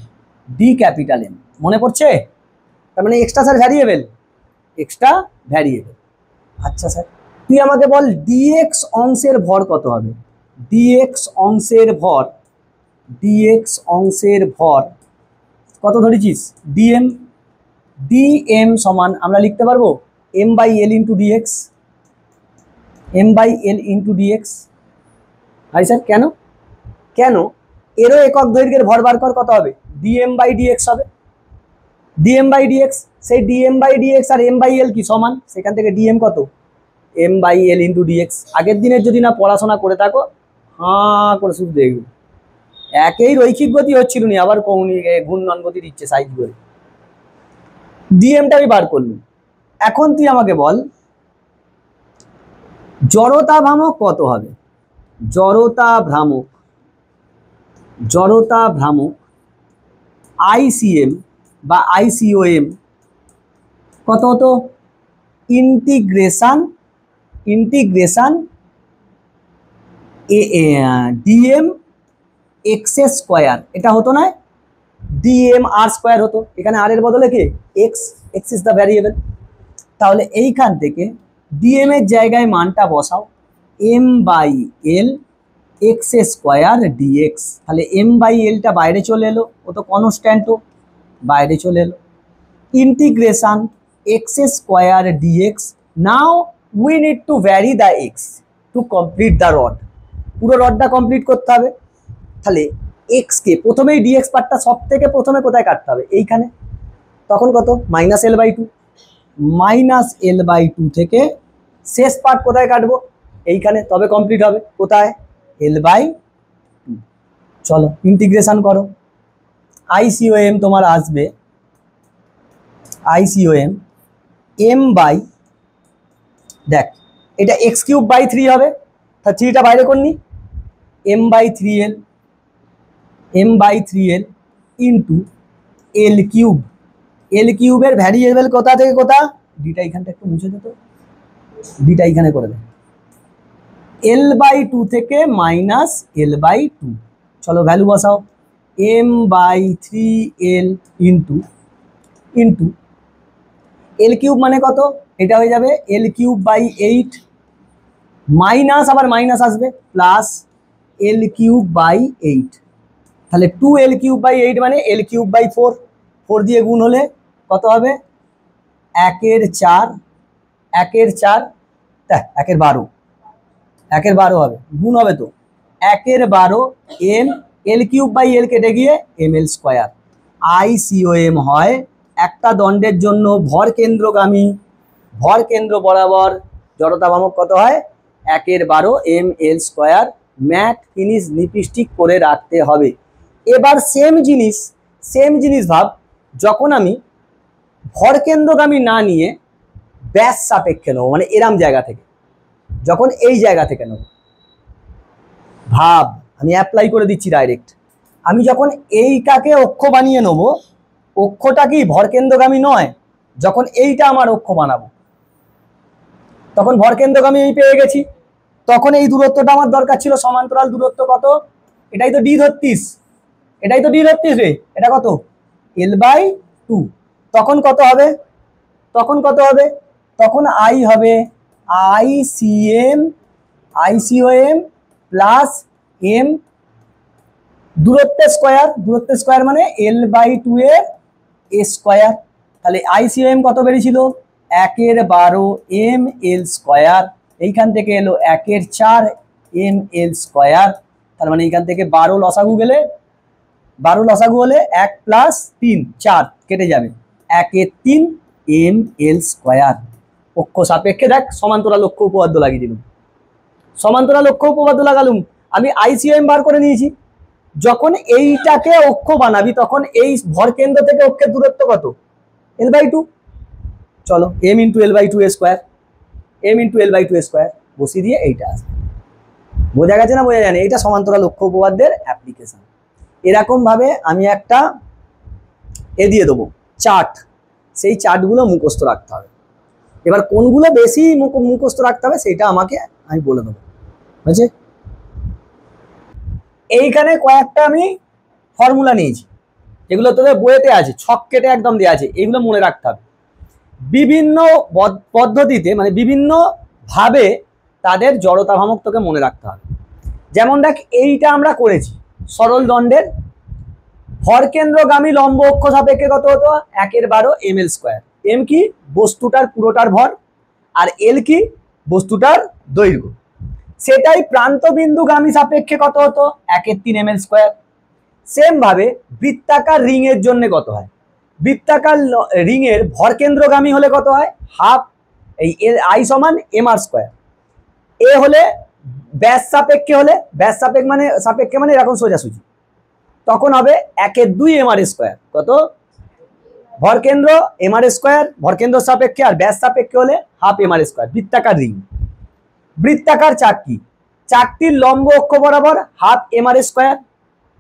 ডি ক্যাপিটাল এম, মনে পড়ছে? তার মানে extra sir variable, extra variable. আচ্ছা স্যার তুই আমাকে বল dx অংশের ভর কত হবে? dx অংশের ভর, dx অংশের ভর কত ধরেছিস? dm। dm সমান আমরা লিখতে পারবো M/L into dx, M/L into dx। ভাই স্যার কেন? কেন? এরও একক দৈর্ঘ্যের ভর বার কর, কত হবে? dm/dx হবে। dm/dx, সেই dm/dx আর M/L কি সমান? সেখান থেকে dm কত? M/L into dx। আগের দিনের যদি না পড়াশোনা করে থাকো, হাঁ করে শুধু দেখবে, একই রৈখিক গতি হচ্ছিল না, আবার কৌণিক ঘূর্ণন গতি দিচ্ছে সাইজ করে। ডিএমটা আমি বার করলাম। এখন তুই আমাকে বল জড়তা ভ্রামক কত হবে? জড়তা ভ্রামক, জড়তা ভ্রামক আইসিএম বা আইসিওএম কত হতো? ইন্টিগ্রেশন ডিএম এক্স স্কোয়ার, এটা হতো না, ডিএম আর স্কোয়ার হতো, এখানে আর এর বদলে কি X, X is the variable. তাহলে এইখান থেকে ডিএম এর জায়গায় মানটা বসাও, M by L X square DX. তাহলে এম বাই এলটা বাইরে চলে এলো, ও তো কনস্ট্যান্টও বাইরে চলে এলো। Integration X square DX. Now we need to vary the X to complete the rod. পুরো রডটা কমপ্লিট করতে হবে। তাহলে এক্সকে প্রথমেই ডিএক্স পার্টটা সব থেকে প্রথমে কোথায় কাটতে হবে? এইখানে। তখন কত? Minus L by two. Minus L by two থেকে শেষ পার্ট কোথায় কাটবো? এইখানে। তবে কমপ্লিট হবে। কোথায়? L by two. চলো ইন্টিগ্রেশন করো। আইসিওএম তোমার আসবে, আইসিওএম এম বাই, দেখ এটা এক্স কিউব বাই থ্রি হবে, তা থ্রিটা বাইরে করনি, M by three L, M by three L into L cube. L কিউবের ভ্যারিয়েবল কোথা থেকে কোথা? ডিটা এখানটা একটু মুছে দিত, ডিটা এখানে করে দেয়, এল বাই টু থেকে মাইনাস এল বাই টু। চলো ভ্যালু বসাও, M by three L into into L cube মানে কত? এটা হয়ে যাবে L cube by eight, minus আবার মাইনাস আসবে, plus L cube by eight. তাহলে two L cube by eight মানে L cube by four, four দিয়ে গুণ হলে কত হবে? একের চার, একের চার, একের বারো, একের বারো হবে, গুণ হবে তো একের বারো M, L cube by L কেটে গিয়ে এম এল স্কোয়ার। আইসিওএম হয় একটা দণ্ডের জন্য ভর কেন্দ্রগামী, ভর কেন্দ্র বরাবর জড়তা ভ্রামক কত হয়? একের বারো M L square. Matte finish lipstick করে রাখতে হবে। এবার সেম জিনিস ভাব, যখন আমি ভর কেন্দ্রগামী না নিয়ে ব্যাস সাপেক্ষে নেবো, মানে এরম জায়গা থেকে, যখন এই জায়গা থেকে নেব, ভাব আমি অ্যাপ্লাই করে দিচ্ছি ডাইরেক্ট, আমি যখন এইটাকে অক্ষ বানিয়ে নেব, অক্ষটা কি ভর কেন্দ্রগামী নয়? যখন এইটা আমার অক্ষ বানাবো তখন ভর কেন্দ্রগামী আমি পেয়ে গেছি, তখন এই দূরত্বটা আমার দরকার ছিল সমান্তরাল দূরত্ব কত? এটাই তো ডি ধরতিস, এটাই তো ডি ধরতিস রে, এটা কত? L by two. তখন কত হবে? তখন কত হবে? তখন আই হবে আইসিওএম প্লাস এম দূরত্বের স্কোয়ার মানে এল বাই টু এর স্কোয়ার। তাহলে আইসিওএম কত বেরিয়েছিল? একের বারো এম এল স্কোয়ার। এইখান থেকে এলো একের চার এম এল স্কোয়ার। তার মানে এইখান থেকে বারো লসাগু গেলে, বারো লসাগু হলে এক প্লাস তিন, চার কেটে যাবে, একের তিন এম এল স্কোয়ার। অক্ষ সাপেক্ষে দেখ সমান্তরাল অক্ষ উপপাদ্য লাগিয়ে দিলাম, সমান্তরাল অক্ষ উপপাদ্য লাগালুম, আমি আইসিওএম বার করে নিয়েছি। যখন এইটাকে অক্ষ বানাবি তখন এই ভর কেন্দ্র থেকে অক্ষের দূরত্ব কত? L by two. চলো M into L by two square, M into L by two square বসিয়ে দিয়ে এইটা আসবে। বোঝা গেছে না বোঝা যায়নি? এইটা সমান্তরাল অক্ষ উপপাদ্যের অ্যাপ্লিকেশন। এরকম ভাবে আমি একটা দিয়ে দেবো চার্ট, সেই চার্টগুলো মুখস্থ রাখতে হবে। এবার কোনগুলো বেশি মুখস্থ রাখতে হবে সেটা আমাকে আমি বলে দেবো, বুঝছে? এইখানে কয়েকটা আমি ফর্মুলা নিয়েছি, যেগুলো তোদের বইতে আছে, ছক কেটে একদম দেওয়া আছে, এগুলো মনে রাখতে হবে। বিভিন্ন পদ্ধতিতে মানে বিভিন্ন ভাবে তাদের জড়তা ভ্রামক তোকে মনে রাখতে হবে। যেমন দেখ এইটা আমরা করেছি সরল দণ্ডের ভর কেন্দ্রগামী লম্ব অক্ষ সাপেক্ষে কত হতো? একের বারো এম এল স্কোয়ার। এম কি? বস্তুটার পুরোটার ভর, আর এল কি? বস্তুটার দৈর্ঘ্য। সেটাই প্রান্তবিন্দুগামী সাপেক্ষে কত হতো? একের তিন এম এল স্কোয়ার। সেম ভাবে বৃত্তাকার রিং এর জন্য কত হয়? বৃত্তাকার রিং এর ভর কেন্দ্রগামী হলে কত হয়? হাফ এই আই সমান এম আর স্কোয়ার। এ হলে ব্যাস সাপেক্ষে হলে, ব্যাস সাপেক্ষে মানে এরকম সোজাসুজি, তখন হবে একের দুই এম আর স্কোয়ার। কত? ভরকেন্দ্র এম আর স্কোয়ার ভরকেন্দ্র সাপেক্ষে, আর ব্যাস সাপেক্ষে হলে হাফ এম আর স্কোয়ার। বৃত্তাকার রিং, বৃত্তাকার চাকতি, চাকতির লম্ব অক্ষ বরাবর হাফ এম আর স্কোয়ার,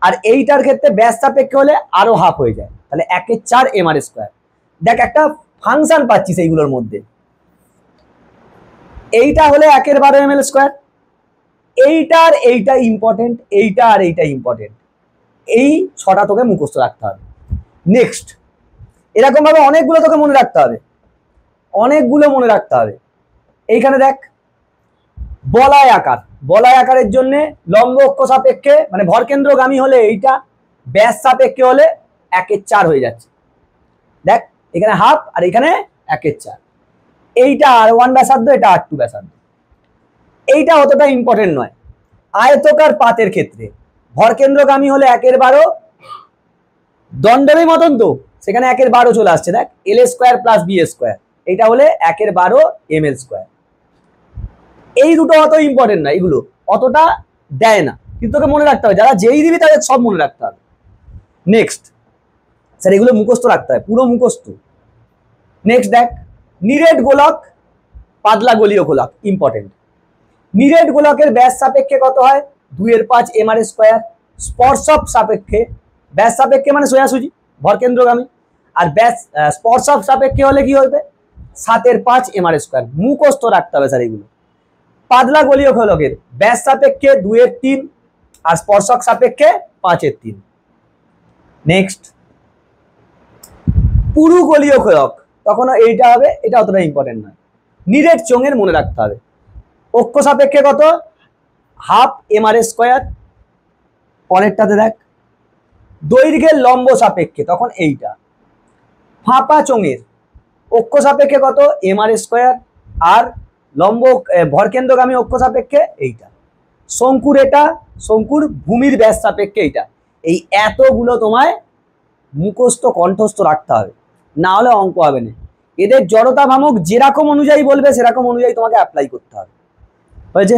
আর এইটার ক্ষেত্রে ব্যাস সাপেক্ষে হলে আরো হাফ হয়ে যায়, তাহলে 1/4 mr²। দেখ একটা ফাংশন পাচ্ছিস এইগুলোর মধ্যে, এইটা হলে 1/12 ml², এইটার এইটা ইম্পর্টেন্ট, এইটা আর এইটা ইম্পর্টেন্ট, এই 6টা তোকে মুখস্থ রাখতে হবে। নেক্সট এরকম ভাবে অনেকগুলো তোকে মনে রাখতে হবে, অনেকগুলো মনে রাখতে হবে। এইখানে দেখ বলয় আকার, বলয় আকারের জন্য লম্ব অক্ষ সাপেক্ষে মানে ভরকেন্দ্রগামী হলে এইটা, ব্যাস সাপেক্ষে হলে 1/4 হয়ে যাচ্ছে। দেখ এখানে হাফ আর এখানে 1/4, এইটা R1 ব্যাসার্ধ, এটা R2 ব্যাসার্ধ। এইটা অতটা ইম্পর্টেন্ট নয়। আয়তকার পাতের ক্ষেত্রে ভরকেন্দ্রগামী হলে 1/12, দণ্ডেরই মতন তো সেখানে 1/12 চলে আসছে। দেখ L² + B², এইটা হলে 1/12 ml²। এই দুটো অত ইম্পর্টেন্ট না, এগুলো অতটা দেয় না, কিন্তু তোকে মনে রাখতে হবে, যারা যেই দিবি তাদের সব মনে রাখতে হবে। নেক্সট স্যার এগুলো মুখস্থ রাখতে হয়, পুরো মুখস্থ। নেক্সট দেখ নিরেট গোলক, পাতলা গলীয় গোলক, ইম্পর্টেন্ট। নিরেট গোলকের ব্যাস সাপেক্ষে কত হয়? 2/5 mr²। স্পর্শক সাপেক্ষে, ব্যাস সাপেক্ষে মানে সোজাসুজি ভরকেন্দ্রগামী, আর ব্যাস স্পর্শক সাপেক্ষে হলে কি হবে? 7/5 mr²। মুখস্থ রাখতে হবে স্যার এগুলো। পাতলা গলীয় গোলকের ব্যাস সাপেক্ষে 2/3 আর স্পর্শক সাপেক্ষে 5/3। নেক্সট পুরু গলীয় গোলক, তখন এইটা হবে, এটা অতটা ইম্পর্টেন্ট নয়। নিরেট চোঙের মনে রাখতে হবে, অক্ষ সাপেক্ষে কত? 1/2 mr²। পরেরটাতে দেখ দৈর্ঘ্যের লম্ব সাপেক্ষে, তখন এইটা। ফাঁপা চোঙের অক্ষ সাপেক্ষে কত? mr², আর লম্ব ভরকেন্দ্রগামী অক্ষ সাপেক্ষে এইটা। শঙ্কুর এটা, শঙ্কুর ভূমির ব্যাস সাপেক্ষে এইটা। এই এতগুলো তোমায় মুখস্থ কণ্ঠস্থ রাখতে হবে, না হলে অঙ্ক হবে না। এদের জড়তা ভ্রামক যেরকম অনুযায়ী বলবে সেরকম অনুযায়ী তোমাকে অ্যাপ্লাই করতে হবে, হয়েছে?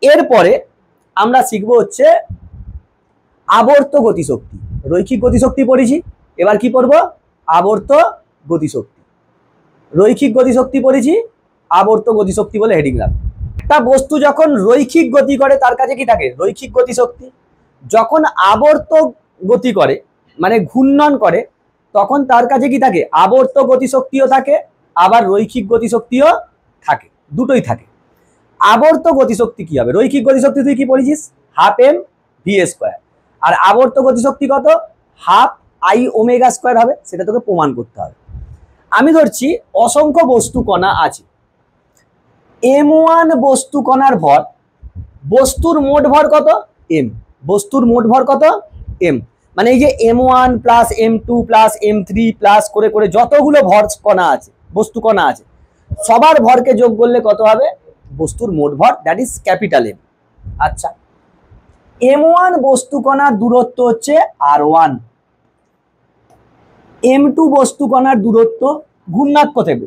এরপরে আমরা শিখবো হচ্ছে আবর্ত গতিশক্তি। রৈখিক গতিশক্তি পড়েছি, এবার কি পড়বো? আবর্ত গতিশক্তি। রৈখিক গতিশক্তি পড়েছি, আবর্ত গতিশক্তি বলে হেডিং রাখবো। একটা বস্তু যখন রৈখিক গতি করে তার কাছে কি থাকে? রৈখিক গতিশক্তি। যখন আবর্ত গতি করে মানে ঘূর্ণন করে, তখন তার কাছে কি থাকে? আবর্ত গতিশক্তিও থাকে, আবার রৈখিক গতিশক্তিও থাকে, দুটোই থাকে। আবর্ত গতিশক্তি কি হবে? রৈখিক গতিশক্তি তুই কি পড়েছিস? 1/2 mv²। আর আবর্ত গতিশক্তি কত? 1/2 I⍵² হবে, সেটা তোকে প্রমাণ করতে হবে। আমি ধরছি অসংখ্য বস্তু কণা আছে, m1 বস্তু কণার ভর, বস্তুর মোট ভর কত? m। বস্তুর মোট ভর কত? m। মানে এই যে m1 + m2 + m3 প্লাস করে করে যতগুলো ভর কণা আছে, বস্তু কণা আছে, সবার ভরকে যোগ করলে কত হবে? বস্তুর মোট ভর, দ্যাট ইজ ক্যাপিটাল M। আচ্ছা, m1 বস্তু কণার দূরত্ব হচ্ছে r1, m2 বস্তু কণার দূরত্ব ঘূর্ণাক্ষ থেকে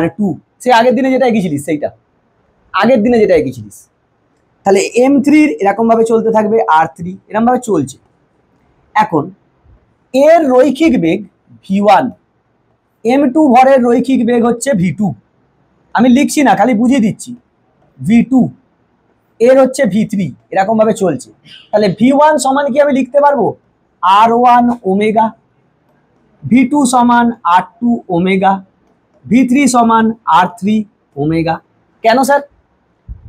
r2। সে আগের দিনে যেটা এগিয়েছিলিস, সেইটা আগের দিনে যেটা এগিয়েছিলিস। তাহলে m3 এরকম ভাবে চলতে থাকবে, r3 এরকম ভাবে চলছে। এখন এর রৈখিক বেগ v1, m2 ভরের রৈখিক বেগ হচ্ছে v2। আমি লিখছি না, খালি বুঝিয়ে দিচ্ছি। v2 এর হচ্ছে v3, এরকম ভাবে চলছে। তাহলে v1 সমান কি আমি লিখতে পারবো? r1 ওমেগা, v2 সমান r2 ওমেগা, v3 সমান r3 ওমেগা। কেন স্যার?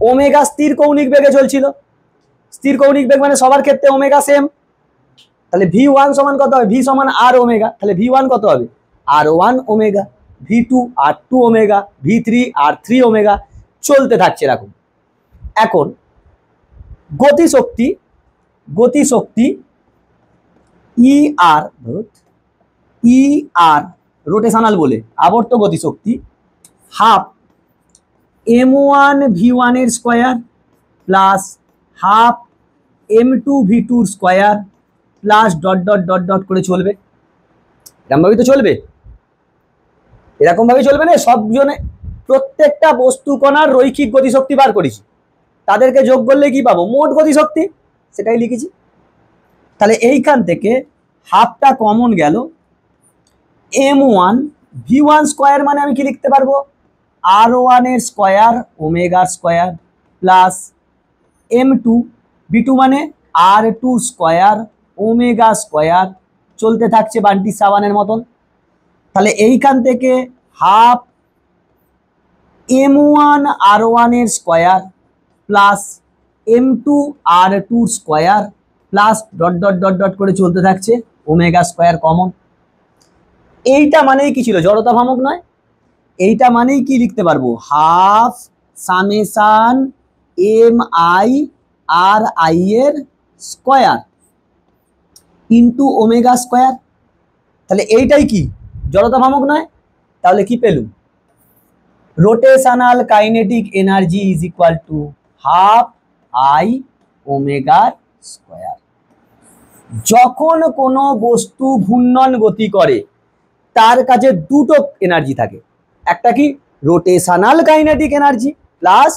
ওমেগা স্থির কৌণিক বেগে চলছিল, স্থির কৌণিক বেগ মানে সবার ক্ষেত্রে ওমেগা সেম। তাহলে v1 সমান কত হবে? v সমান r ওমেগা, তাহলে v1 কত হবে? r1 omega, v2 r2 omega, v3 r3 omega, চলতে থাকছে এরকম। এখন গতিশক্তি, গতিশক্তি ER, ER রোটেশনাল বলে, আবর্ত গতিশক্তি 1/2 m1 v1 এর স্কয়ার প্লাস 1/2 m2 v2 এর square plus dot dot dot dot করে চলবে। এরকম ভাবে তো চলবে, এরকম ভাবে চলবে না। সব জনে প্রত্যেকটা বস্তু কণার রৈখিক গতিশক্তি বার করেছি, তাদেরকে যোগ করলে কি পাবো? মোট গতিশক্তি, সেটাই লিখেছি। তাহলে এইখান থেকে হাফটা কমন গেল, m1 v1 স্কয়ার মানে আমি কি লিখতে পারবো? r1 এর square omega square plus m2 v2 মানে R2 স্কয়ার ওমেগা স্কয়ার, চলতে থাকছে বান্টি সাবানের মতন। তাহলে এইখান থেকে হাফ M1R1 এর square plus M2 R2 square plus dot dot dot dot করে চলতে থাকছে, ওমেগা স্কয়ার কমন। এইটা মানেই কি ছিল? জড়তা ভ্রামক নয়? এইটা মানেই কি লিখতে পারবো? হাফ সামেশান MI/RI এর স্কয়ার ইন্টু ওমেগা স্কয়ার। তাহলে এইটাই কি? জড়তা ভ্রামক নয়? তাহলে কি পেলুম? Rotational kinetic energy is equal to half I omega square. যখন কোনো বস্তু ঘূর্ণন গতি করে তার কাছে দুটো এনার্জি থাকে, একটা কি rotational kinetic energy plus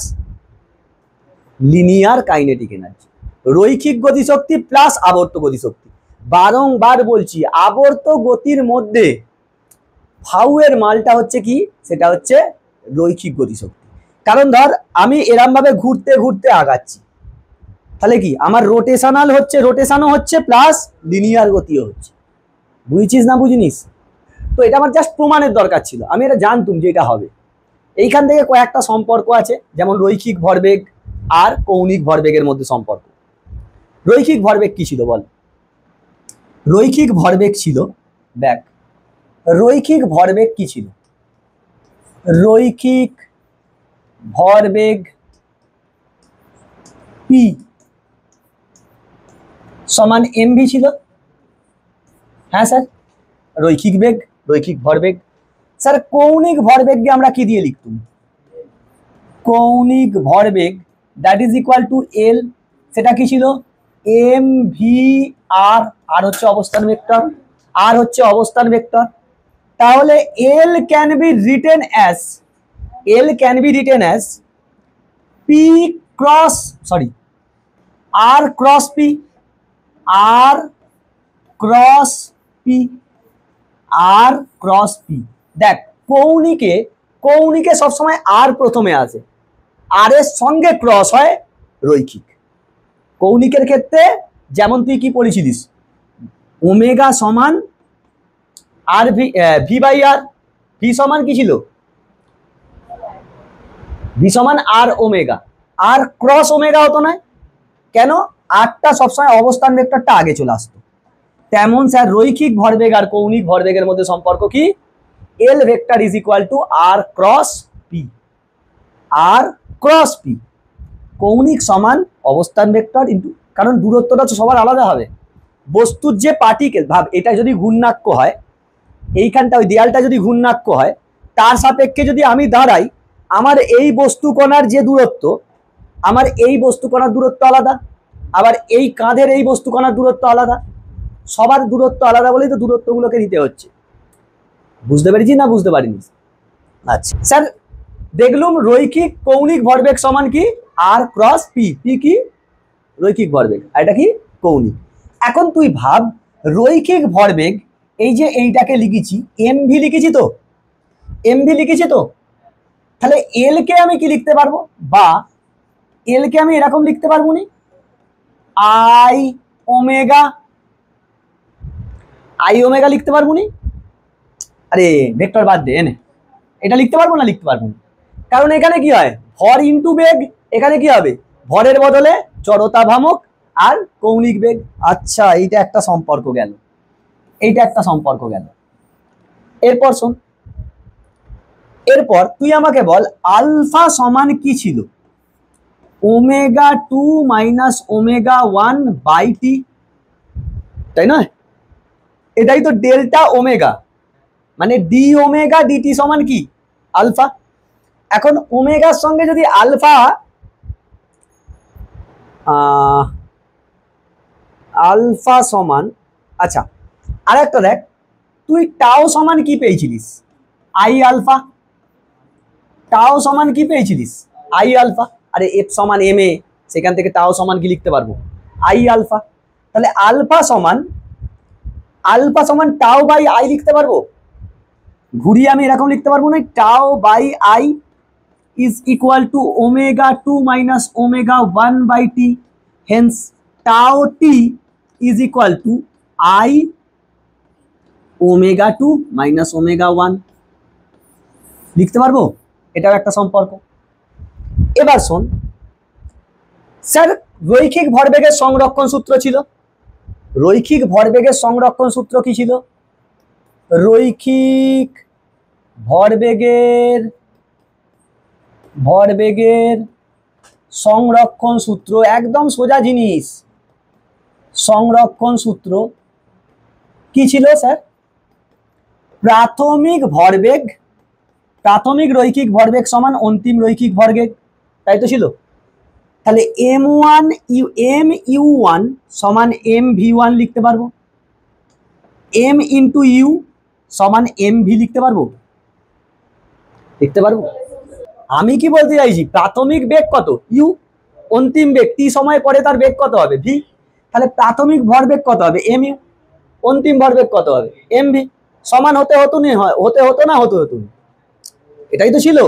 linear kinetic energy, রৈখিক গতিশক্তি প্লাস আবর্ত গতিশক্তি। বারংবার বলছি, আবর্ত গতির মধ্যে ফাউয়ের মালটা হচ্ছে কি? সেটা হচ্ছে রৈখিক গতিশক্তি। কারণ ধর আমি এরম ভাবে ঘুরতে ঘুরতে আগাচ্ছি, তাহলে কি আমার রোটেশনাল হচ্ছে, রোটেশনও হচ্ছে প্লাস লিনিয়ার গতিও হচ্ছে। বুঝছিস না বুঝিনিস? তো এটা আমার জাস্ট প্রমাণের দরকার ছিল, আমি এটা জানতুম যে এটা হবে। এইখান থেকে কয়েকটা সম্পর্ক আছে, যেমন রৈখিক ভরবেগ আর কৌণিক ভরবেগের মধ্যে সম্পর্ক। রৈখিক ভরবেগ কি ছিল বল? রৈখিক ভরবেগ ছিল, দেখ রৈখিক ভরবেগ কি ছিল? রৈখিক ভরবেগ পি সমান এমভি ছিল। হ্যাঁ স্যার, রৈখিক বেগ, রৈখিক ভরবেগ। স্যার কৌণিক ভরবেগকে আমরা কি দিয়ে লিখতুম? কৌণিক ভরবেগ দ্যাট ইজ ইকুয়াল টু এল, সেটা কি ছিল? এম ভি আর, আর হচ্ছে অবস্থান ভেক্টর, আর হচ্ছে অবস্থান ভেক্টর। তাহলে L can be written as, L can be written as P cross, sorry R cross P, R cross P, R cross P. দেখ কৌণিকে, কৌণিকে সবসময় আর প্রথমে আসে, আর এর সঙ্গে ক্রস হয় রৈখিক। কৌণিকের ক্ষেত্রে যেমন তুই কি পড়েছিলিস, ওমেগা সমান আর ভি বাই আর, ভি সমান কি ছিল? ভি সমান আর ওমেগা, আর ক্রস ওমেগা হতো না কেন? আরটা সবসময় অবস্থান ভেক্টরটা আগে চলে আসতো। তেমন স্যার রৈখিক ভরবেগ আর কৌণিক ভরবেগের মধ্যে সম্পর্ক কি? L vector is equal to R cross P, R cross P. কৌণিক সমান অবস্থান ভেক্টর ইন্টু, কারণ দূরত্বটা তো সবার আলাদা হবে। বস্তুর যে পার্টিকেল, ভাব এটা যদি ঘূর্ণাক্ষ হয়, এইখানটা ওই দেয়ালটা যদি ঘূর্ণাক্ষ হয়, তার সাপেক্ষে যদি আমি দাঁড়াই, আমার এই বস্তু কণার যে দূরত্ব, আমার এই বস্তু কণার দূরত্ব আলাদা, আবার এই কাঁধের এই বস্তু কণার দূরত্ব আলাদা। সবার দূরত্ব আলাদা বলেই তো দূরত্বগুলোকে নিতে হচ্ছে। বুঝতে পেরেছি না বুঝতে পারিনি? আচ্ছা স্যার, দেখলুম রৈখিক কৌণিক ভরবেগ সমান কি? আর ক্রস পি। পি কি? রৈখিক ভরবেগ, আর এটা কি? কৌণিক। এখন তুই ভাব রৈখিক ভরবেগ, এই যে এইটাকে লিখেছি এমভি লিখেছি তো, এমভি লিখেছি তো, তাহলে এল কে আমি কি লিখতে পারবো? বা এল কে আমি এরকম লিখতে পারবো নি, আই ওমেগা, আই ওমেগা লিখতে পারবো নি? আরে ভেক্টর বাদ দে, এনে এটা লিখতে পারবো না? লিখতে পারবো না, কারণ এখানে কি হয়? ভর ইন্টু বেগ। এখানে কি হবে? ভরের বদলে জড়তা ভ্রামক আর কৌণিক বেগ। আচ্ছা, এইটা একটা সম্পর্ক গেল, এইটা একটা সম্পর্ক গেল। এরপর শোন, এরপর তুই আমাকে বল আলফা সমান কি ছিল? Omega 2 minus omega 1 by T, তাই নয়? এটাই তো ডেল্টা ওমেগা, মানে ডি ওমেগা ডিটি সমান কি? আলফা। এখন ওমেগার সঙ্গে যদি আলফা, আলফা সমান, আচ্ছা আর একটা দেখ, তুই টাও সমান কি পেয়েছিলিস? I alpha. টাও সমান কি পেয়েছিলিস? I alpha. আরে এফ সমান এম এ, সেখান থেকে টাও সমান কি লিখতে পারবো? I alpha. তাহলে আলফা সমান, আলফা সমান টাও বাই আই লিখতে পারবো? ঘুরিয়ে আমি এরকম লিখতে পারবো না? Tau by I is equal to omega 2 minus omega 1 by t, hence tau T is equal to I omega 2 minus omega 1 লিখতে পারবো, এটাও একটা সম্পর্ক। এবার শোন স্যার, রৈখিক ভরবেগের সংরক্ষণ সূত্র ছিল, রৈখিক ভরবেগের সংরক্ষণ সূত্র কি ছিল? রৈখিক ভরবেগের সংরক্ষণ সূত্র একদম সোজা জিনিস। সংরক্ষণ সূত্র কি ছিল স্যার? প্রাথমিক ভরবেগ, প্রাথমিক রৈখিক ভরবেগ সমান অন্তিম রৈখিক ভরবেগ, তাই তো ছিল? তাহলে mu1 সমান mv1 লিখতে পারবো, m ইন্টু ইউ সমান mv লিখতে পারবো, লিখতে পারবো। আমি কি বলতে চাইছি, প্রাথমিক বেগ কত ইউ, অন্তিম বেগ টি সময় পরে তার বেগ কত হবে ভি, তাহলে প্রাথমিক ভরবেগ কত হবে এম ইউ, অন্তিম ভরবেগ কত হবে এম ভি, সমান হতে হতো না হতে হতো না, এটাই তো ছিল।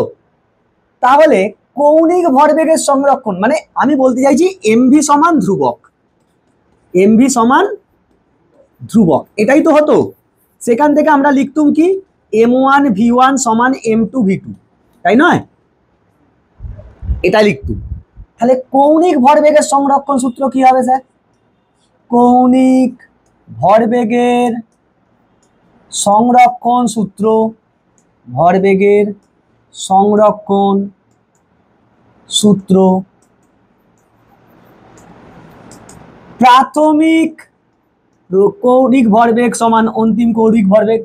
তাহলে কৌণিক ভরবেগের সংরক্ষণ মানে আমি বলতে চাইছি এমভি সমান ধ্রুবক, এমভি সমান ধ্রুবক, এটাই তো হতো। সেখান থেকে আমরা লিখতুম কি m1 v1 সমান m2 v2, তাই নয়? এটা লিখতুম। তাহলে কৌণিক ভরবেগের সংরক্ষণ সূত্র কি হবে স্যার? কৌণিক ভরবেগের সংরক্ষণ সূত্র, ভরবেগের সংরক্ষণ সূত্র প্রাথমিক কৌণিক ভরবেগ সমান অন্তিম কৌণিক ভরবেগ।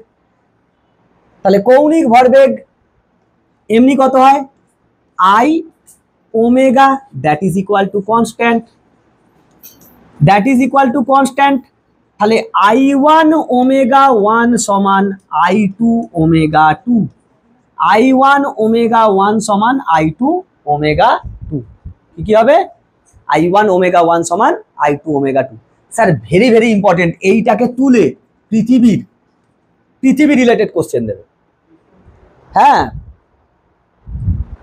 তাহলে কৌণিক ভরবেগ এমনি কত হয় I omega that is equal to constant, that is equal to constant. তাহলে I1 ওমেগা 1 সমান I2 ওমেগা 2, I1 ওমেগা 1 সমান I2 ওমেগা 2, কি হবে I1 ওমেগা 1 সমান I2 omega 2। Sir very very important, এইটাকে তুলে পৃথিবী রিলেটেড কোশ্চেন দেবে। হ্যাঁ,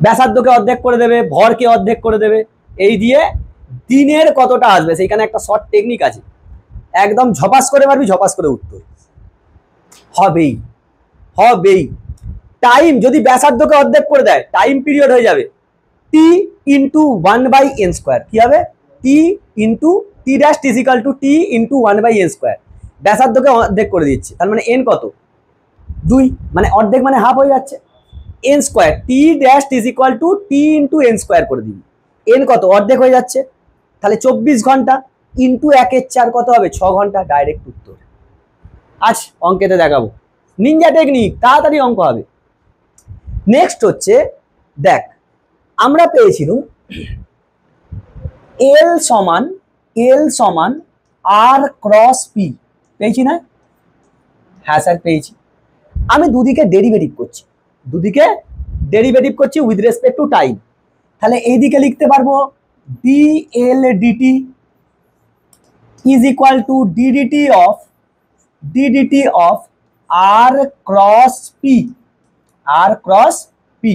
ব্যাসার্ধকে অর্ধেক করে দেবে, ভরকে অর্ধেক করে দেবে, এই দিয়ে দিনের কতটা আসবে সেইখানে একটা শর্ট টেকনিক আছে, একদম ঝপাস করে পারবি, ঝপাস করে উত্তর হবেই হবেই। টাইম যদি ব্যাসার্ধকে অর্ধেক করে দেয় টাইম পিরিয়ড হয়ে যাবে টি ইন্টু 1/n স্কোয়ার, কি হবে টি into T dash is equal two টি ইন্টু 1/n স্কোয়ার। ব্যাসার্ধকে অর্ধেক করে দিচ্ছে, তার মানে এন কত 2, মানে অর্ধেক মানে হাফ হয়ে যাচ্ছে, এন স্কোয়ার টি ড্যাশ ইজিক্যাল টু টি ইন্টু এন স্কোয়ার করে দিবি, এন কত অর্ধেক হয়ে যাচ্ছে, তাহলে 24 ঘন্টা ইন্টু 1/4 কত হবে 6 ঘন্টা, ডাইরেক্ট উত্তর। আজ অঙ্কেতে দেখাবো নিনজা টেকনিক, তাড়াতাড়ি অঙ্ক হবে। নেক্সট হচ্ছে দেখ, আমরা পেয়েছিলাম এল সমান আর ক্রস পি, পেয়েছি না? হ্যাঁ স্যার পেয়েছি। আমি দুদিকে ডেরিভেটিভ করছি উইথ রেসপেক্ট টু টাইম। তাহলে এইদিকে লিখতে পারবো DL DT is equal to DDT of R cross P.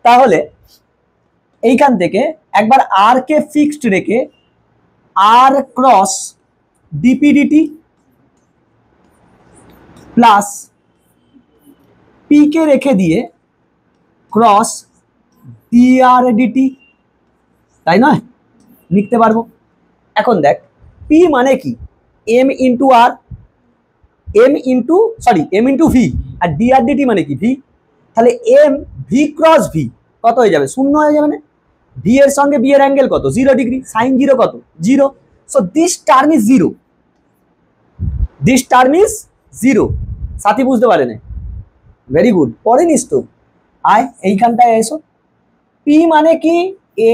তাহলে এইখান থেকে একবার আর কে ফিক্সড রেখে R cross DPDT plus P কে রেখে দিয়ে ক্রস ডিআরডিটি, তাই নয় লিখতে পারবো। এখন দেখ পি মানে কি এম ইন্টু ভি, আর ডিআরডিটি মানে কি ভি, তাহলে এম ভি ক্রস ভি কত হয়ে যাবে 0 হয়ে যাবে না? ভি এর সঙ্গে বি এর অ্যাঙ্গেল কত 0 ডিগ্রি, সাইন 0 কত 0, সো দিস টার্ম ইজ 0। সাথী বুঝতে পারে না? ভেরি গুড, পরে নিস তো। আয় এইখানটায় এসো, পি মানে কি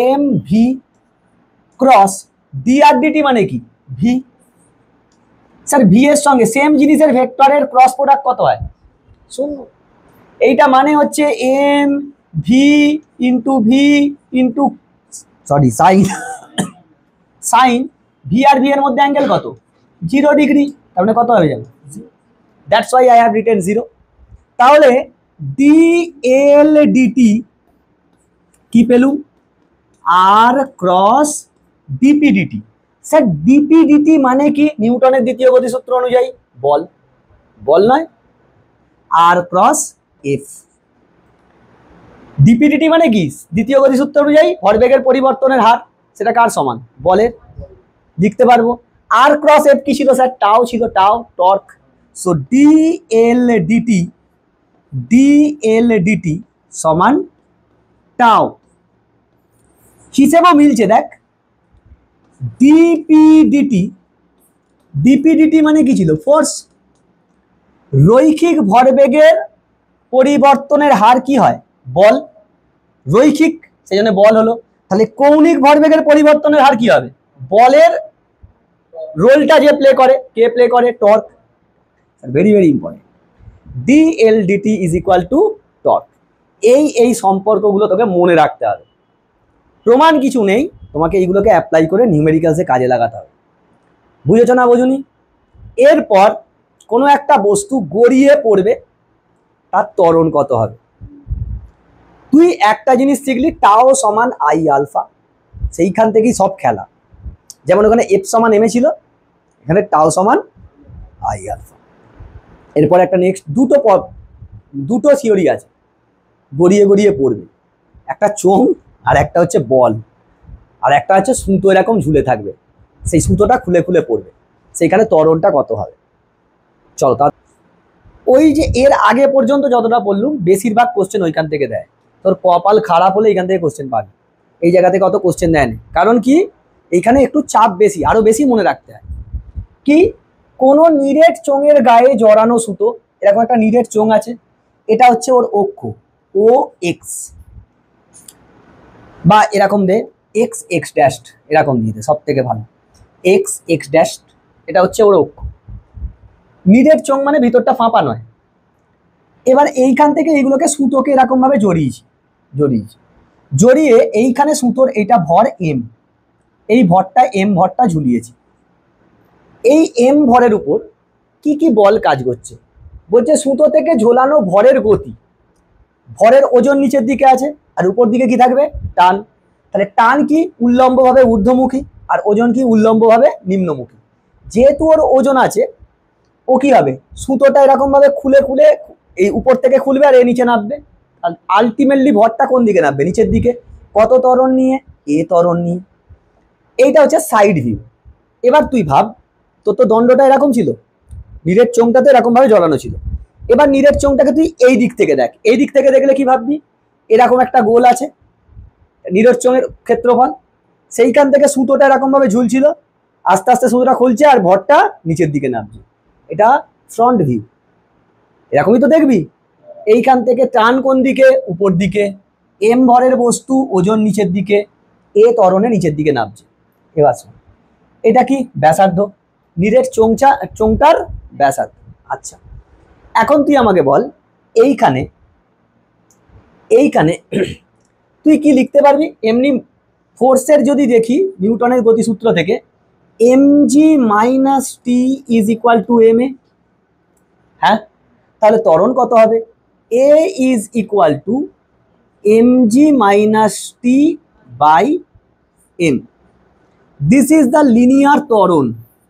এম ভি ক্রস ডিআরডিটি মানে কি ভি। স্যার ভি এর সঙ্গে সেম জিনিসের ভেক্টরের ক্রস প্রোডাক্ট কত হয় 0, এইটা মানে হচ্ছে M V into sine V আর ভি এর মধ্যে অ্যাঙ্গেল কত 0 ডিগ্রি, তার মানে কত হয়ে যাবে, that's why I have written 0। তাহলে ডিএল ডিটি কি পেলুম R cross DPDT, sir DP DT মানে কি? নিউটনের দ্বিতীয় গতিসূত্র অনুযায়ী বল, বল নয়, R cross F. DP DT মানে কি? দ্বিতীয় গতিসূত্র অনুযায়ী ভরবেগের পরিবর্তনের হার, সেটা কার সমান? বলের। লিখতে পারবো। আর ক্রস এফ কি ছিল স্যার? টাও ছিল, টাও টর্ক। সো ডিএল ডিটি সমান টাও। হিসেবেও মিলছে দেখ। ডিপিডিটি মানে কি ছিল? ফোর্স। রৈখিক ভরবেগের পরিবর্তনের হার কি হয়? বল। রৈখিক, সেই জন্য বল হলো। তাহলে কৌণিক ভরবেগের পরিবর্তনের হার কি হবে? বলের রোলটা যে প্লে করে, কে প্লে করে? Torque. Very very important. DL DT is equal to torque. এই সম্পর্কগুলো তোকে মনে রাখতে হবে। প্রমাণ কিছু নেই, তোমাকে এইগুলোকে অ্যাপ্লাই করে নিউমেরিক্যালসে কাজে লাগাতে হবে। বুঝেছো না বোঝুনি? এরপর কোনো একটা বস্তু গড়িয়ে পড়বে, তার ত্বরণ কত হবে? তুই একটা জিনিস শিখলি, টাও সমান আই আলফা, সেইখান থেকেই সব খেলা। যেমন ওখানে এফ সমান এম এ ছিল, এখানে টাও সমান আই আলফা। এরপর একটা নেক্সট দুটো থিওরি আছে গড়িয়ে গড়িয়ে পড়বে, একটা চোঙ আর একটা হচ্ছে বল, আর একটা হচ্ছে সুতো এরকম ঝুলে থাকবে, সেই সুতোটা খুলে খুলে পড়বে, সেইখানে ত্বরণটা কত হবে। চলো, তা ওই যে এর আগে পর্যন্ত যতটা বললুম বেশিরভাগ কোশ্চেন ওইখান থেকে দেয়। তোর কপাল খারাপ হলে এখান থেকে কোশ্চেন পাবি, এই জায়গা থেকে অত কোশ্চেন দেয়নি। কারণ কি? এইখানে একটু চাপ বেশি, আরো বেশি মনে রাখতে হয়। কি? কোনো নিরেট চোঙের গায়ে জড়ানো সুতো, এরকম একটা নিরেট চোঙ আছে, এটা হচ্ছে ওর অক্ষ ও এক্স, বা এরকম দে এক্স এক্স ড্যাশ, এরকম দিয়ে দে, সব থেকে ভালো। এক্স এক্স ড্যাশ, এটা হচ্ছে ওর অক্ষ। নিরেট চোঙ মানে ভিতরটা ফাঁপা নয়। এবার এইখান থেকে এইগুলোকে সুতোকে এরকম ভাবে জড়িয়ে এইখানে সুতোর এইটা ভর এম, এই ভরটা এম ভরটা ঝুলিয়েছি। এই এম ভরের উপর কি কি বল কাজ করছে? বলছে সুতো থেকে ঝোলানো ভরের গতি, ভরের ওজন নিচের দিকে আছে, আর উপর দিকে কি থাকবে? টান। তাহলে টান কি? উল্লম্বভাবে ঊর্ধ্বমুখী, আর ওজন কি? উল্লম্বভাবে নিম্নমুখী। যেহেতু ওর ওজন আছে, ও কি হবে? সুতোটা এরকম ভাবে খুলে খুলে এই উপর থেকে খুলবে আর এ নিচে নামবে। আলটিমেটলি ভরটা কোন দিকে নামবে? নিচের দিকে। কত ত্বরণ নিয়ে? এ ত্বরণ নিয়ে। এইটা হচ্ছে সাইড ভিউ। এবার তুই ভাব, তোর তো দণ্ডটা এরকম ছিল, নিরেট চোঙটাতে এরকম ভাবে জড়ানো ছিল। এবার নিরেট চোঙটাকে তুই এই দিক থেকে দেখ, এই দিক থেকে দেখলে কি ভাববি? এরকম একটা গোল আছে, নিরেট চোঙের ক্ষেত্রফল, সেইখান থেকে সুতোটা এরকম ভাবে ঝুলছিল, আস্তে আস্তে সুতোটা খুলছে আর ভরটা নিচের দিকে নামছে। এটা ফ্রন্ট ভিউ। এরকমই তো দেখবি। এইখান থেকে টান কোন দিকে? উপর দিকে। এম ভরের বস্তু, ওজন নিচের দিকে, এ ত্বরণে নিচের দিকে নামছে। এবার শোন, এটা কি? ব্যাসার্ধ, নিরেট চোঙটার ব্যাসার্ধ। আচ্ছা, এখন তুই আমাকে বল, এইখানে তুই কি লিখতে পারবি? এমনি ফোর্সের যদি দেখি নিউটনের গতিসূত্র থেকে, mg minus T is equal to M A. হ্যাঁ, তাহলে ত্বরণ কত হবে? A is equal to mg minus T by M. This is the linear ত্বরণ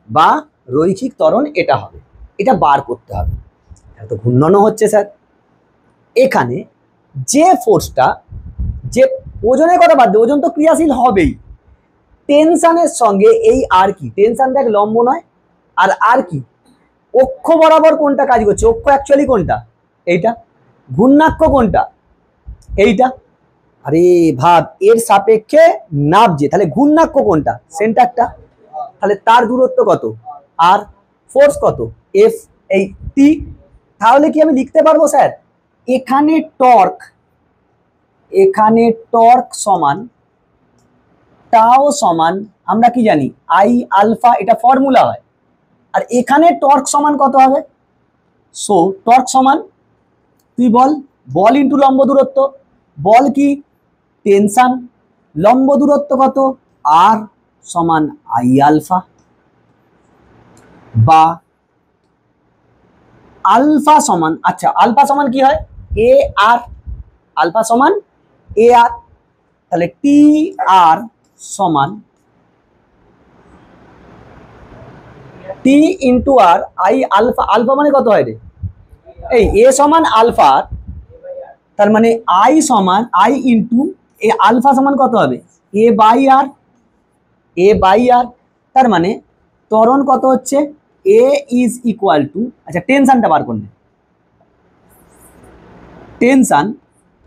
বা রৈখিক ত্বরণ, এটা হবে। এটা বার করতে হবে। এত ঘূর্ণনও হচ্ছে স্যার। এখানে যে ফোর্সটা, যে ওজনের কথা বাদ দে, ওজন তো ক্রিয়াশীল হবেই, টেনশনের সঙ্গে এই আর কি? টেনশন দেখ লম্ব নয়, আর কি? অক্ষ বরাবর কোনটা কাজ করছে? অক্ষ অ্যাকচুয়ালি কোনটা? এইটা। ঘূর্ণাক্ষ কোনটা? এইটা। আরে ভাব, এর সাপেক্ষে নাবছে, তাহলে ঘূর্ণাক্ষ কোনটা? সেন্টারটা। তাহলে তার দূরত্ব কত? আর ফোর্স কত? এফ, এই টি। তাহলে কি আমি লিখতে পারবো স্যার, এখানে টর্ক সমান টাও সমান, আমরা কি জানি? আই আলফা, এটা ফর্মুলা হয়। আর এখানে টর্ক সমান কত হবে? সো টর্ক সমান, তুই বল, বল ইন্টু লম্ব দূরত্ব। বল কি? টেনশন। লম্ব দূরত্ব কত? আর সমান আই আলফা, বা আলফা সমান, আচ্ছা আলফা সমান কি হয়? এ আর। আলফা সমান এ আর। তাহলে টি আর সমান T into R I alpha, alpha মানে কত হয় রে, এই এ সমান আলফা, তার মানে আই সমান আই ইন্টু এ, আলফা সমান কত হবে এ বাই আর, এ বাই আর, তার মানে ত্বরণ কত হচ্ছে এ ইজ ইকুয়াল টু, আচ্ছা টেনশনটা বার করলে, tension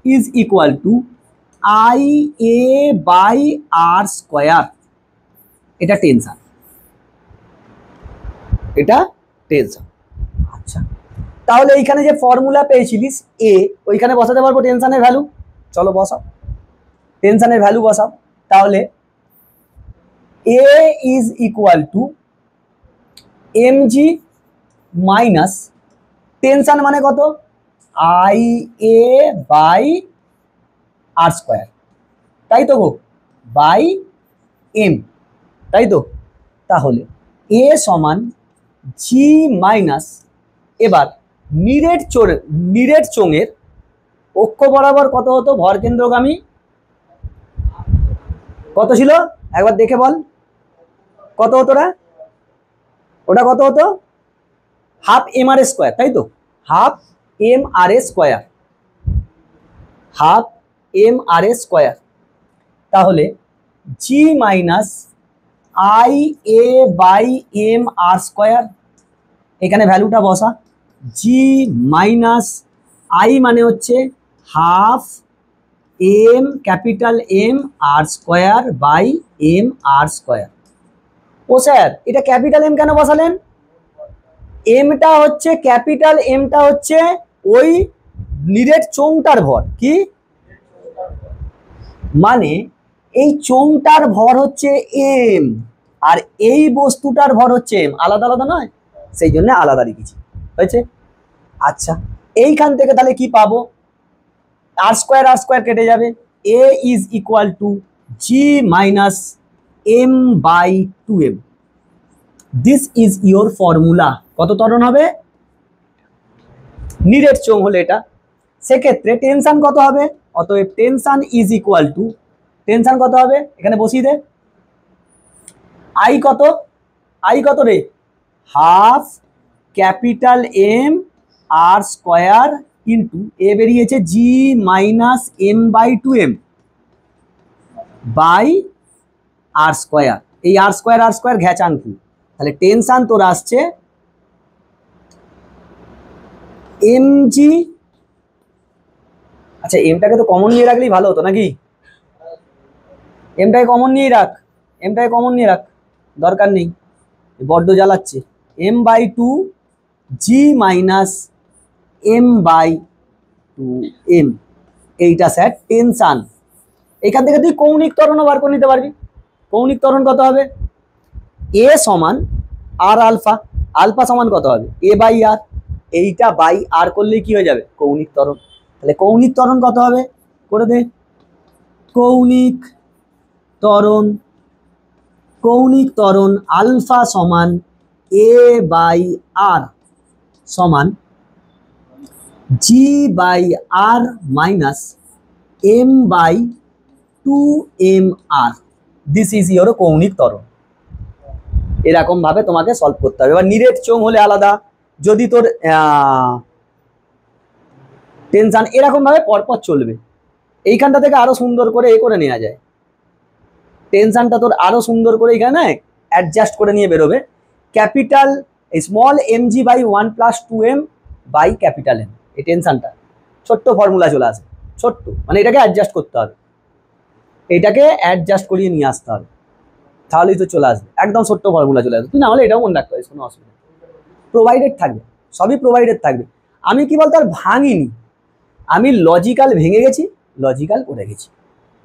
is equal to I A by R square, এটা টেনশন, এটা টেনশন। আচ্ছা তাহলে এইখানে যে ফর্মুলা পেয়েছিলিস এ, ওইখানে বসাতে পারবো টেনশনের ভ্যালু, চলো বসাও টেনশনের ভ্যালু বসাও, তাহলে A is equal to M G minus tension মানে কত I A by R square, তাই তো গো, বাই এম, তাই তো, তাহলে এ সমান জি মাইনাস, এবার নিরেট চোঙের অক্ষ বরাবর কত হতো ভরকেন্দ্রগামী, কত ছিল একবার দেখে বল, কত হতো ওটা কত হতো হাফ এম আর স্কোয়ার, তাই তো, half M R square, half M R square, তাহলে G minus I A by M R square, এখানে ভ্যালুটা বসা, জি মাইনাস আই মানে হচ্ছে half M capital M R square by M R square. ও sir এটা ক্যাপিটাল এম কেন বসালেন, এমটা হচ্ছে ক্যাপিটাল এমটা হচ্ছে ওই নিরেট চোঙটার ভর, কি মানে এই চোঙটার ভর হচ্ছে এম আর এই বস্তুটার ভর হচ্ছে এম, আলাদা আলাদা নয়, সেই জন্য আলাদা লিখেছি, হয়েছে। আচ্ছা এইখান থেকে তাহলে কি পাবো, আর স্কোয়ার কেটে যাবে, A is equal to G minus M by two M, this is your formula. কত ত্বরণ হবে নিরেট চোঙ হলে এটা, সেক্ষেত্রে টেনশন কত হবে, অতএব tension is equal to, tension কত হবে এখানে বসিয়ে দে, আই কত রে half capital M R square into A বেরিয়েছে G minus M by two M by R square, এই আর স্কোয়ার ঘ্যাচাঙ্কু, তাহলে টেনশন তোর আসছে এম জি, আচ্ছা এমটাকে তো কমন নিয়ে রাখলেই ভালো হতো নাকি, এমটাকে কমন নিয়ে রাখ, দরকার নেই বড্ড জ্বালাচ্ছে, M by two G minus M by two M, এইটা স্যার টেনশন। এখান থেকে তুই কৌণিক ত্বরণও বার করে নিতে পারবি, কৌণিক ত্বরণ কত হবে এ সমান আর আলফা, আলফা সমান কত হবে এ বাই আর, এইটা বাই আর করলে কি হয়ে যাবে কৌণিক ত্বরণ, তাহলে কৌণিক ত্বরণ কত হবে করে দে, কৌণিক ত্বরণ আলফা সমান এ বাই আর সমান G by R minus M by two M R, this is your কৌণিক ত্বরণ। এরকম ভাবে তোমাকে সলভ করতে হবে। এবার নিরেট চোঙ হলে আলাদা, যদি তোর টেনশন এরকম ভাবে পরপর চলবে, এইখানটা থেকে আরো সুন্দর করে এ করে নেওয়া যায়, টেনশনটা তোর আরো সুন্দর করে এখানে অ্যাডজাস্ট করে নিয়ে বেরোবে, capital small M G by one plus two M by capital M, এই টেনশনটা ছোট্ট ফর্মুলা চলে আসে, ছোট্ট মানে এটাকে অ্যাডজাস্ট করতে হবে, এটাকে অ্যাডজাস্ট করিয়ে নিয়ে আসতে হবে, তাহলেই তো চলে আসবে, একদম ছোট্ট ফর্মুলা চলে আসবে, তুই না হলে এটাও মনে রাখতে পারিস, কোনো অসুবিধা, প্রোভাইডেড থাকবে, সবই প্রোভাইডেড থাকবে। আমি কি বলতো আর ভাঙিনি, আমি লজিক্যাল ভেঙে গেছি, লজিক্যাল করে গেছি,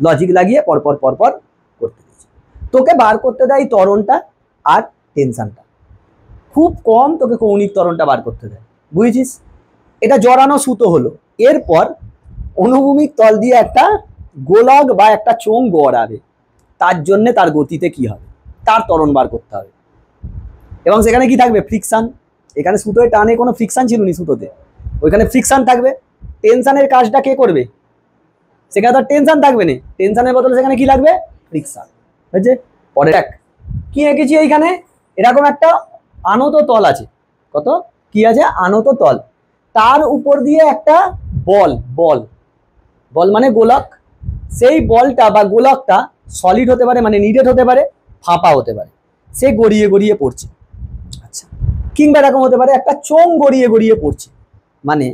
লজিক লাগিয়ে পরপর করতে গেছি, তোকে বার করতে দেয় ত্বরণটা আর টেনশনটা, খুব কম তোকে কৌণিক ত্বরণটা বার করতে দেয়, বুঝেছিস। এটা জড়ানো সুতো হলো, এরপর অনুভূমিক তল দিয়ে একটা গোলক বা একটা চোঙ গড়াবে, তার জন্য তার গতিতে কি হবে, তার ত্বরণ বার করতে হবে, এবং সেখানে কি থাকবে ফ্রিকশন, এখানে সুতোয় টানে কোনো ফ্রিকশন ছিল নি সুতোতে, ওইখানে ফ্রিকশন থাকবে, টেনশনের কাজটা কে করবে, সেখানে তো টেনশন থাকবে না, টেনশনের বদলে সেখানে কি লাগবে ফ্রিকশন, হয়েছে। পরে দেখ কি এঁকেছি এইখানে, এরকম একটা আনত তল আছে, কত কি আছে, আনত তল, তার উপর দিয়ে একটা বল, বল বল মানে গোলক, সেই বলটা বা গোলকটা সলিড হতে পারে মানে নিডেড হতে পারে, ফাঁপা হতে পারে, সে গড়িয়ে গড়িয়ে পড়ছে। আচ্ছা, কিংবা এরকম হতে পারে একটা চোঙ গড়িয়ে গড়িয়ে পড়ছে, মানে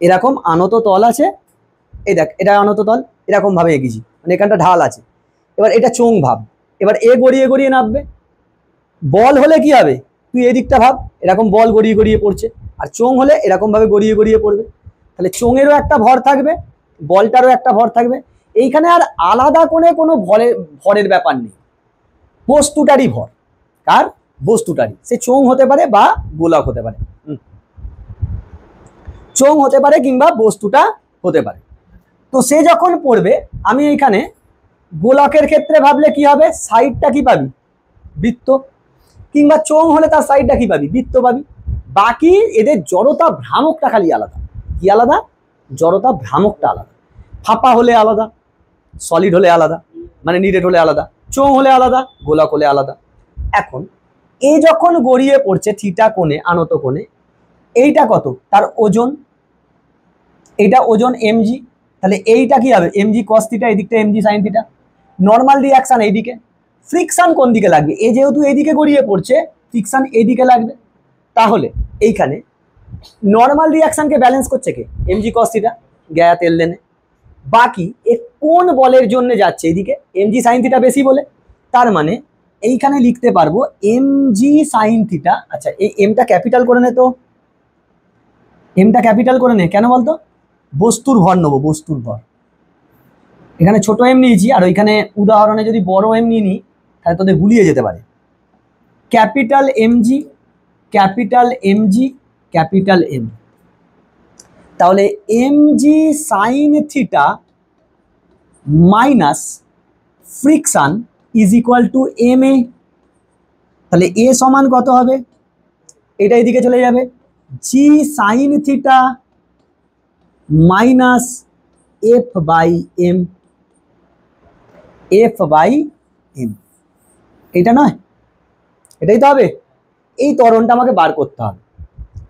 এরকম আনত তল আছে, এই দেখ এটা আনত তল, এরকম ভাবে এঁকেছি, মানে এখানটা ঢাল আছে, এবার এটা চোঙ ভাব, এবার এ গড়িয়ে গড়িয়ে নামবে। বল হলে কি হবে, তুই এদিকটা ভাব, এরকম বল গড়িয়ে গড়িয়ে পড়ছে, আর চোঙ হলে এরকম ভাবে গড়িয়ে গড়িয়ে পড়বে, তাহলে চোঙেরও একটা ভর থাকবে, বলটারও একটা ভর থাকবে, এইখানে আর আলাদা করে কোনো ভরের ব্যাপার নেই, বস্তুটারই ভর, কার, বস্তুটারই, সে চোঙ হতে পারে বা গোলক হতে পারে, চোঙ হতে পারে কিংবা বস্তুটা হতে পারে। তো সে যখন পড়বে, আমি এইখানে গোলকের ক্ষেত্রে ভাবলে কি হবে, সাইডটা কি পাবি, বৃত্ত, কিংবা চোঙ হলে তার সাইডটা কি পাবি, বৃত্ত পাবি, বাকি এদের জড়তা ভ্রামকটা খালি আলাদা, কি আলাদা, জড়তা ভ্রামকটা আলাদা, ফাঁপা হলে আলাদা, সলিড হলে আলাদা, মানে নিডেড হলে আলাদা, চোঙ হলে আলাদা, গোলক হলে আলাদা। এখন এ যখন গড়িয়ে পড়ছে থিটা কোণে, আনত কোণে, এইটা কত, তার ওজন, এইটা ওজন mg, তাহলে এইটা কি হবে mg cos থিটা, এদিকটা mg sin theta, normal reaction এইদিকে, ফ্রিকশন কোন দিকে লাগবে, এ যেহেতু এইদিকে গড়িয়ে পড়ছে, ফ্রিকশন এইদিকে লাগবে, তাহলে এইখানে নর্মাল রিঅ্যাকশনকে ব্যালেন্স করছে কে, mg cos থিটা, গ্যায়া তেল লেনে, বাকি এ কোন বলের জন্য যাচ্ছে এইদিকে, mg sin থিটা বেশি বলে, তার মানে এইখানে লিখতে পারবো mg sin থিটা। আচ্ছা, এই এমটা ক্যাপিটাল করে নে, তো এমটা ক্যাপিটাল করে নে, কেন বলতো, বস্তুর ভর নেবো, বস্তুর ভর, এখানে ছোট এম নিয়েছি, আর ওইখানে উদাহরণে যদি বড় এম নিয়ে নিই তাহলে তোদের গুলিয়ে যেতে পারে, capital MG, capital MG, capital M, তাহলে mg sin theta minus friction is equal to ma, তাহলে a সমান কত হবে, এটা এদিকে চলে যাবে, g sin theta minus f by m, f by m, এটা নয়, এটাই তো হবে, এই ত্বরণটা আমাকে বার করতে হবে।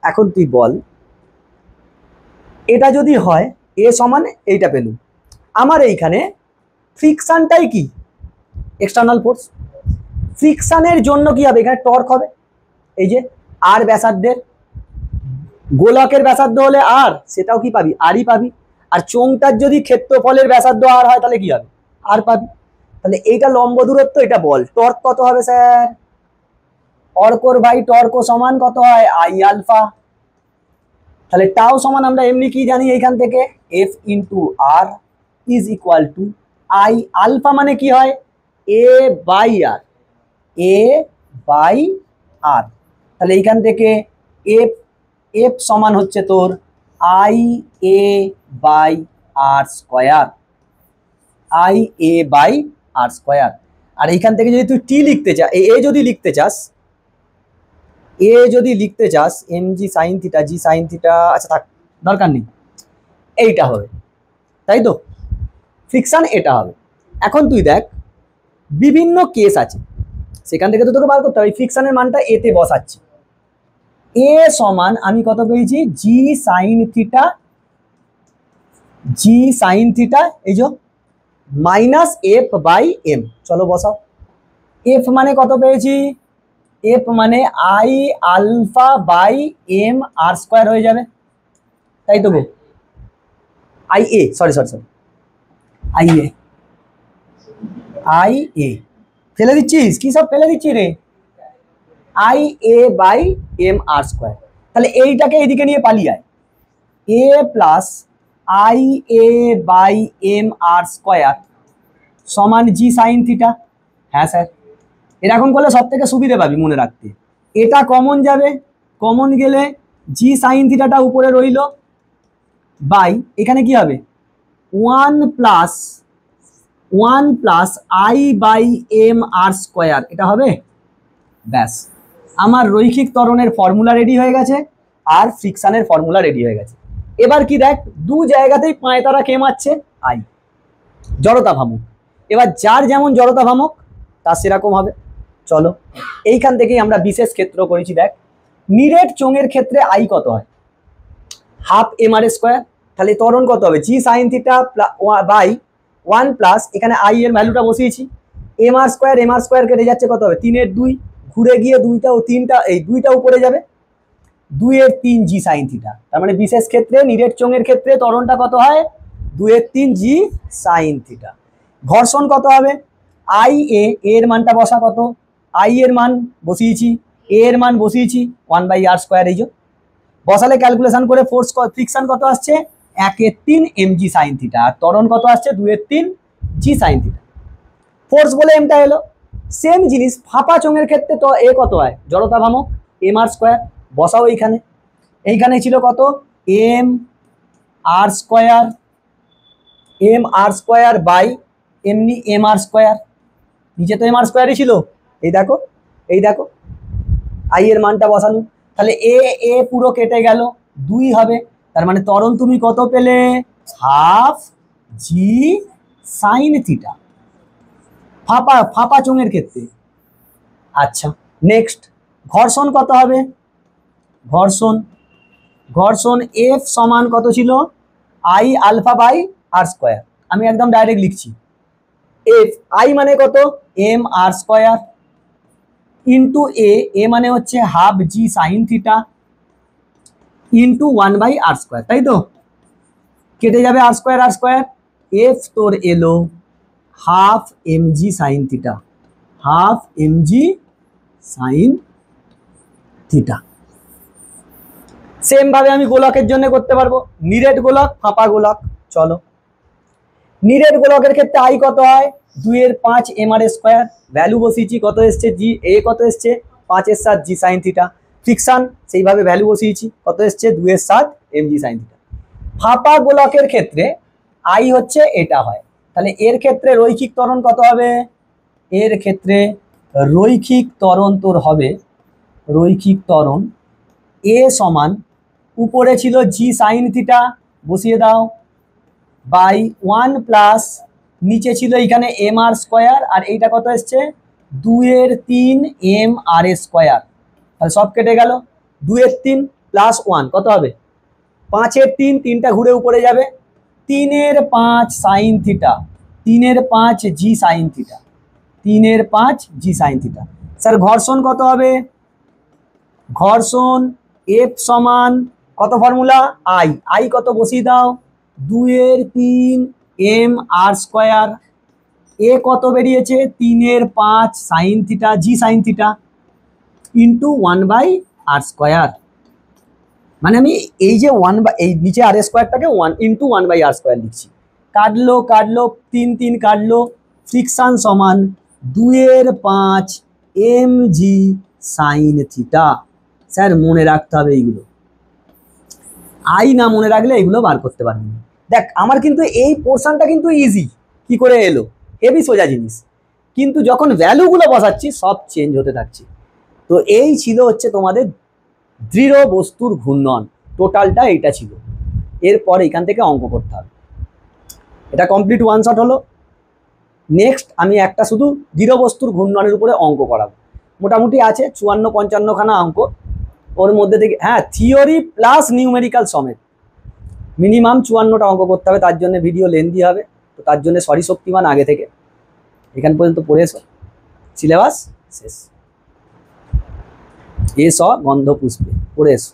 এখন তুই বল, এটা যদি হয় a সমান এইটা পেলুম, আমার এইখানে ফ্রিকশনটাই কি, এক্সটার্নাল ফোর্স, ফ্রিকশনের জন্য কি হবে, এখানে টর্ক হবে, এই যে আর ব্যাসার্ধের, গোলকের ব্যাসার্ধ হলে আর, সেটাও কি পাবি, আরই পাবি, আর চোঙটার যদি ক্ষেত্রফলের ব্যাসার্ধ আর হয় তাহলে কি হবে, আর পাবি, তাহলে এইটা লম্ব দূরত্ব, এটা বল, টর্ক কত হবে স্যার, অর্কর বাই টর্ক সমান কত হয়, আই আলফা, তাহলে টাও সমান আমরা এমনি কি জানি এইখান থেকে, F into R is equal to I, alpha মানে কি হয়, এ বাই আর, এ বাই আর, তাহলে এইখান থেকে এফ, এফ সমান হচ্ছে তোর I A by R square, I A by R square, আর এইখান থেকে যদি তুই টি লিখতে চাস, এ যদি লিখতে চাস, এ যদি লিখতে চাস mg sin theta, g sin theta, আচ্ছা থাক দরকার নেই, এইটা হবে, তাই তো, ফ্রিকশন এটা হবে। এখন তুই দেখ বিভিন্ন কেস আছে, সেখান থেকে তো তোকে বার করতে হবে, ফ্রিকশনের মানটা এতে বসাচ্ছি, এ সমান আমি কত পেয়েছি, g sin theta, g sin theta, এই যে মাইনাস এফ বাই এম, চলো বসাও, এফ মানে কত পেয়েছি, এফ মানে I alpha by M R square হয়ে যাবে, তাই তো গো, I A, sorry sorry sorry, I A, I A ফেলে দিচ্ছিস, কি সব ফেলে দিচ্ছি রে, I A by M R square, তাহলে এইটাকে এইদিকে নিয়ে পালিয়ে আয়, A plus I A by M R square সমান জি সাইন থিটা, হ্যাঁ স্যার, এরকম করলে সব থেকে সুবিধে পাবি মনে রাখতে, এটা কমন যাবে, কমন গেলে জি সাইন থিটাটা উপরে রইল, বাই এখানে কি হবে, one plus I by M R square, এটা হবে, ব্যাস আমার রৈখিক ত্বরণের ফর্মুলা রেডি হয়ে গেছে, আর ফ্রিকশনের ফর্মুলা রেডি হয়ে গেছে। এবার কি দেখ, দু জায়গাতেই পায়তারা কে মারছে, আই, জড়তা ভ্রামক, এবার যার যেমন জড়তা ভ্রামক তার সেরকম হবে, চলো এইখান থেকেই আমরা বিশেষ ক্ষেত্র করেছি। দেখ নিরেট চোঙের ক্ষেত্রে আই কত হয়, হাফ এম আর স্কোয়ার। তাহলে ত্বরণ কত হবে, G sine theta by 1 plus এখানে আই এর ভ্যালুটা বসিয়েছি, এম আর স্কোয়ার কেটে যাচ্ছে, কত হবে 3 এর 2, ঘুরে গিয়ে 2টা ও 3টা, এই 2টা উপরে যাবে, 2 এর 3 জি সাইন থিটা। তার মানে বিশেষ ক্ষেত্রে নিরেট চোঙের ক্ষেত্রে ত্বরণটা কত হয়, 2 এর 3 জি সাইন থিটা। ঘর্ষণ কত হবে, আই এর মানটা বসা, কত আই এর মান বসিয়েছি, এ এর মান বসিয়েছি 1/r², এই যে বসালে ক্যালকুলেশন করে ফোর্স ফ্রিকশন কত আসছে, 1 এর 3 mg সাইন থিটা, আর ত্বরণ কত আসছে 2 এর 3 জি সাইন থিটা। ফোর্স বলে এমটা এলো। সেম জিনিস ফাঁপা চোঙের ক্ষেত্রে তো এ কত হয়, জড়তা ভ্রামক এম আর স্কোয়ার, বসাও এইখানে, এইখানে ছিল কত এম আর স্কোয়ার বাই এমনি এম আর স্কোয়ার, নিচে তো এম আর স্কোয়ারই ছিল, এই দেখো আই এর মানটা বসানো, তাহলে এ পুরো কেটে গেল, 2 হবে। তার মানে ত্বরণ তুমি কত পেলে, হাফ জি সাইন থিটা ফাঁপা চোঙের ক্ষেত্রে। আচ্ছা নেক্সট ঘর্ষণ কত হবে, ঘর্ষণ এফ সমান কত ছিল, I alpha by R square. আমি একদম ডাইরেক্ট লিখছি, এফ আই মানে কত M R square into A মানে হচ্ছে half G sine theta into 1/r², তাই তো কেটে যাবে আর স্কোয়ার, এফ তোর এলো half M G sine theta, same ভাবে আমি গোলকের জন্য করতে পারবো, নিরেট গোলক ফাঁপা গোলক। চলো নিরেট গোলকের ক্ষেত্রে আই কত হয়, 2 এর 5 এম আর স্কোয়ার, ভ্যালু বসিয়েছি, কত এসছে জি, এ কত এসছে 5 এর 7 জি সাইন থিটা, ফ্রিকশন সেইভাবে ভ্যালু বসিয়েছি, কত এসছে 2 এর 7 এম জি সাইন থিটা। ফাঁপা গোলকের ক্ষেত্রে আই হচ্ছে এটা হয়, তাহলে এর ক্ষেত্রে রৈখিক ত্বরণ কত হবে, এর ক্ষেত্রে রৈখিক ত্বরণ তোর হবে, এ সমান উপরে ছিল জি সাইন থিটা বসিয়ে দাও বাই 1 প্লাস নিচে ছিল এখানে এম আর স্কোয়ার, আর এইটা কত এসছে 2 এর 3 এম আর স্কোয়ার, তাহলে সব কেটে গেল, 2 এর 3 প্লাস 1 কত হবে 5 এর 3, 3টা ঘুরে উপরে যাবে, 3 এর 5 সাইন থিটা, 3 এর 5 জি সাইন থিটা, 3 এর 5 জি সাইন থিটা। স্যার ঘর্ষণ কত হবে, ঘর্ষণ এফ সমান কত ফর্মুলা, আই কত বসিয়ে দাও 2 এর 3 এম আর স্কোয়ার, এ কত বেরিয়েছে 3 এর 5 সাইন থিটা জি সাইন থিটা ইন্টু 1/r²। মানে আমি এই যে এই নিচে আর স্কোয়ারটাকে 1 ইন্টু 1/r² লিখছি, কাটলো 3 3 কাটলো, ফ্রিকশন সমান 2 এর 5 M G sine theta. Sir মনে রাখতে হবে এইগুলো, আই না মনে রাখলে এগুলো বার করতে পারবি না। দেখ আমার কিন্তু এই পোর্শনটা কিন্তু ইজি, কি করে এলো হেভি সোজা জিনিস, কিন্তু যখন ভ্যালুগুলো বসাচ্ছি সব চেঞ্জ হতে থাকছে। তো এই ছিল হচ্ছে তোমাদের দৃঢ় বস্তুর ঘূর্ণন, টোটালটা এইটা ছিল। এরপর এখান থেকে অঙ্ক করতে হবে, এটা কমপ্লিট ওয়ান শট হলো। নেক্সট আমি একটা শুধু দৃঢ় বস্তুর ঘূর্ণনের উপরে অঙ্ক করাবো, মোটামুটি আছে 54-55 খানা অঙ্ক, ওর মধ্যে থেকে হ্যাঁ থিওরি প্লাস নিউমেরিক্যাল সমেত মিনিমাম 54টা অঙ্ক করতে হবে, তার জন্য ভিডিও লেন্দি হবে, তো তার জন্য সরি শক্তিমান আগে থেকে এখান পর্যন্ত পড়ে এসো, সিলেবাস শেষ, এস গন্ধ পুষ্পে পড়ে এসো।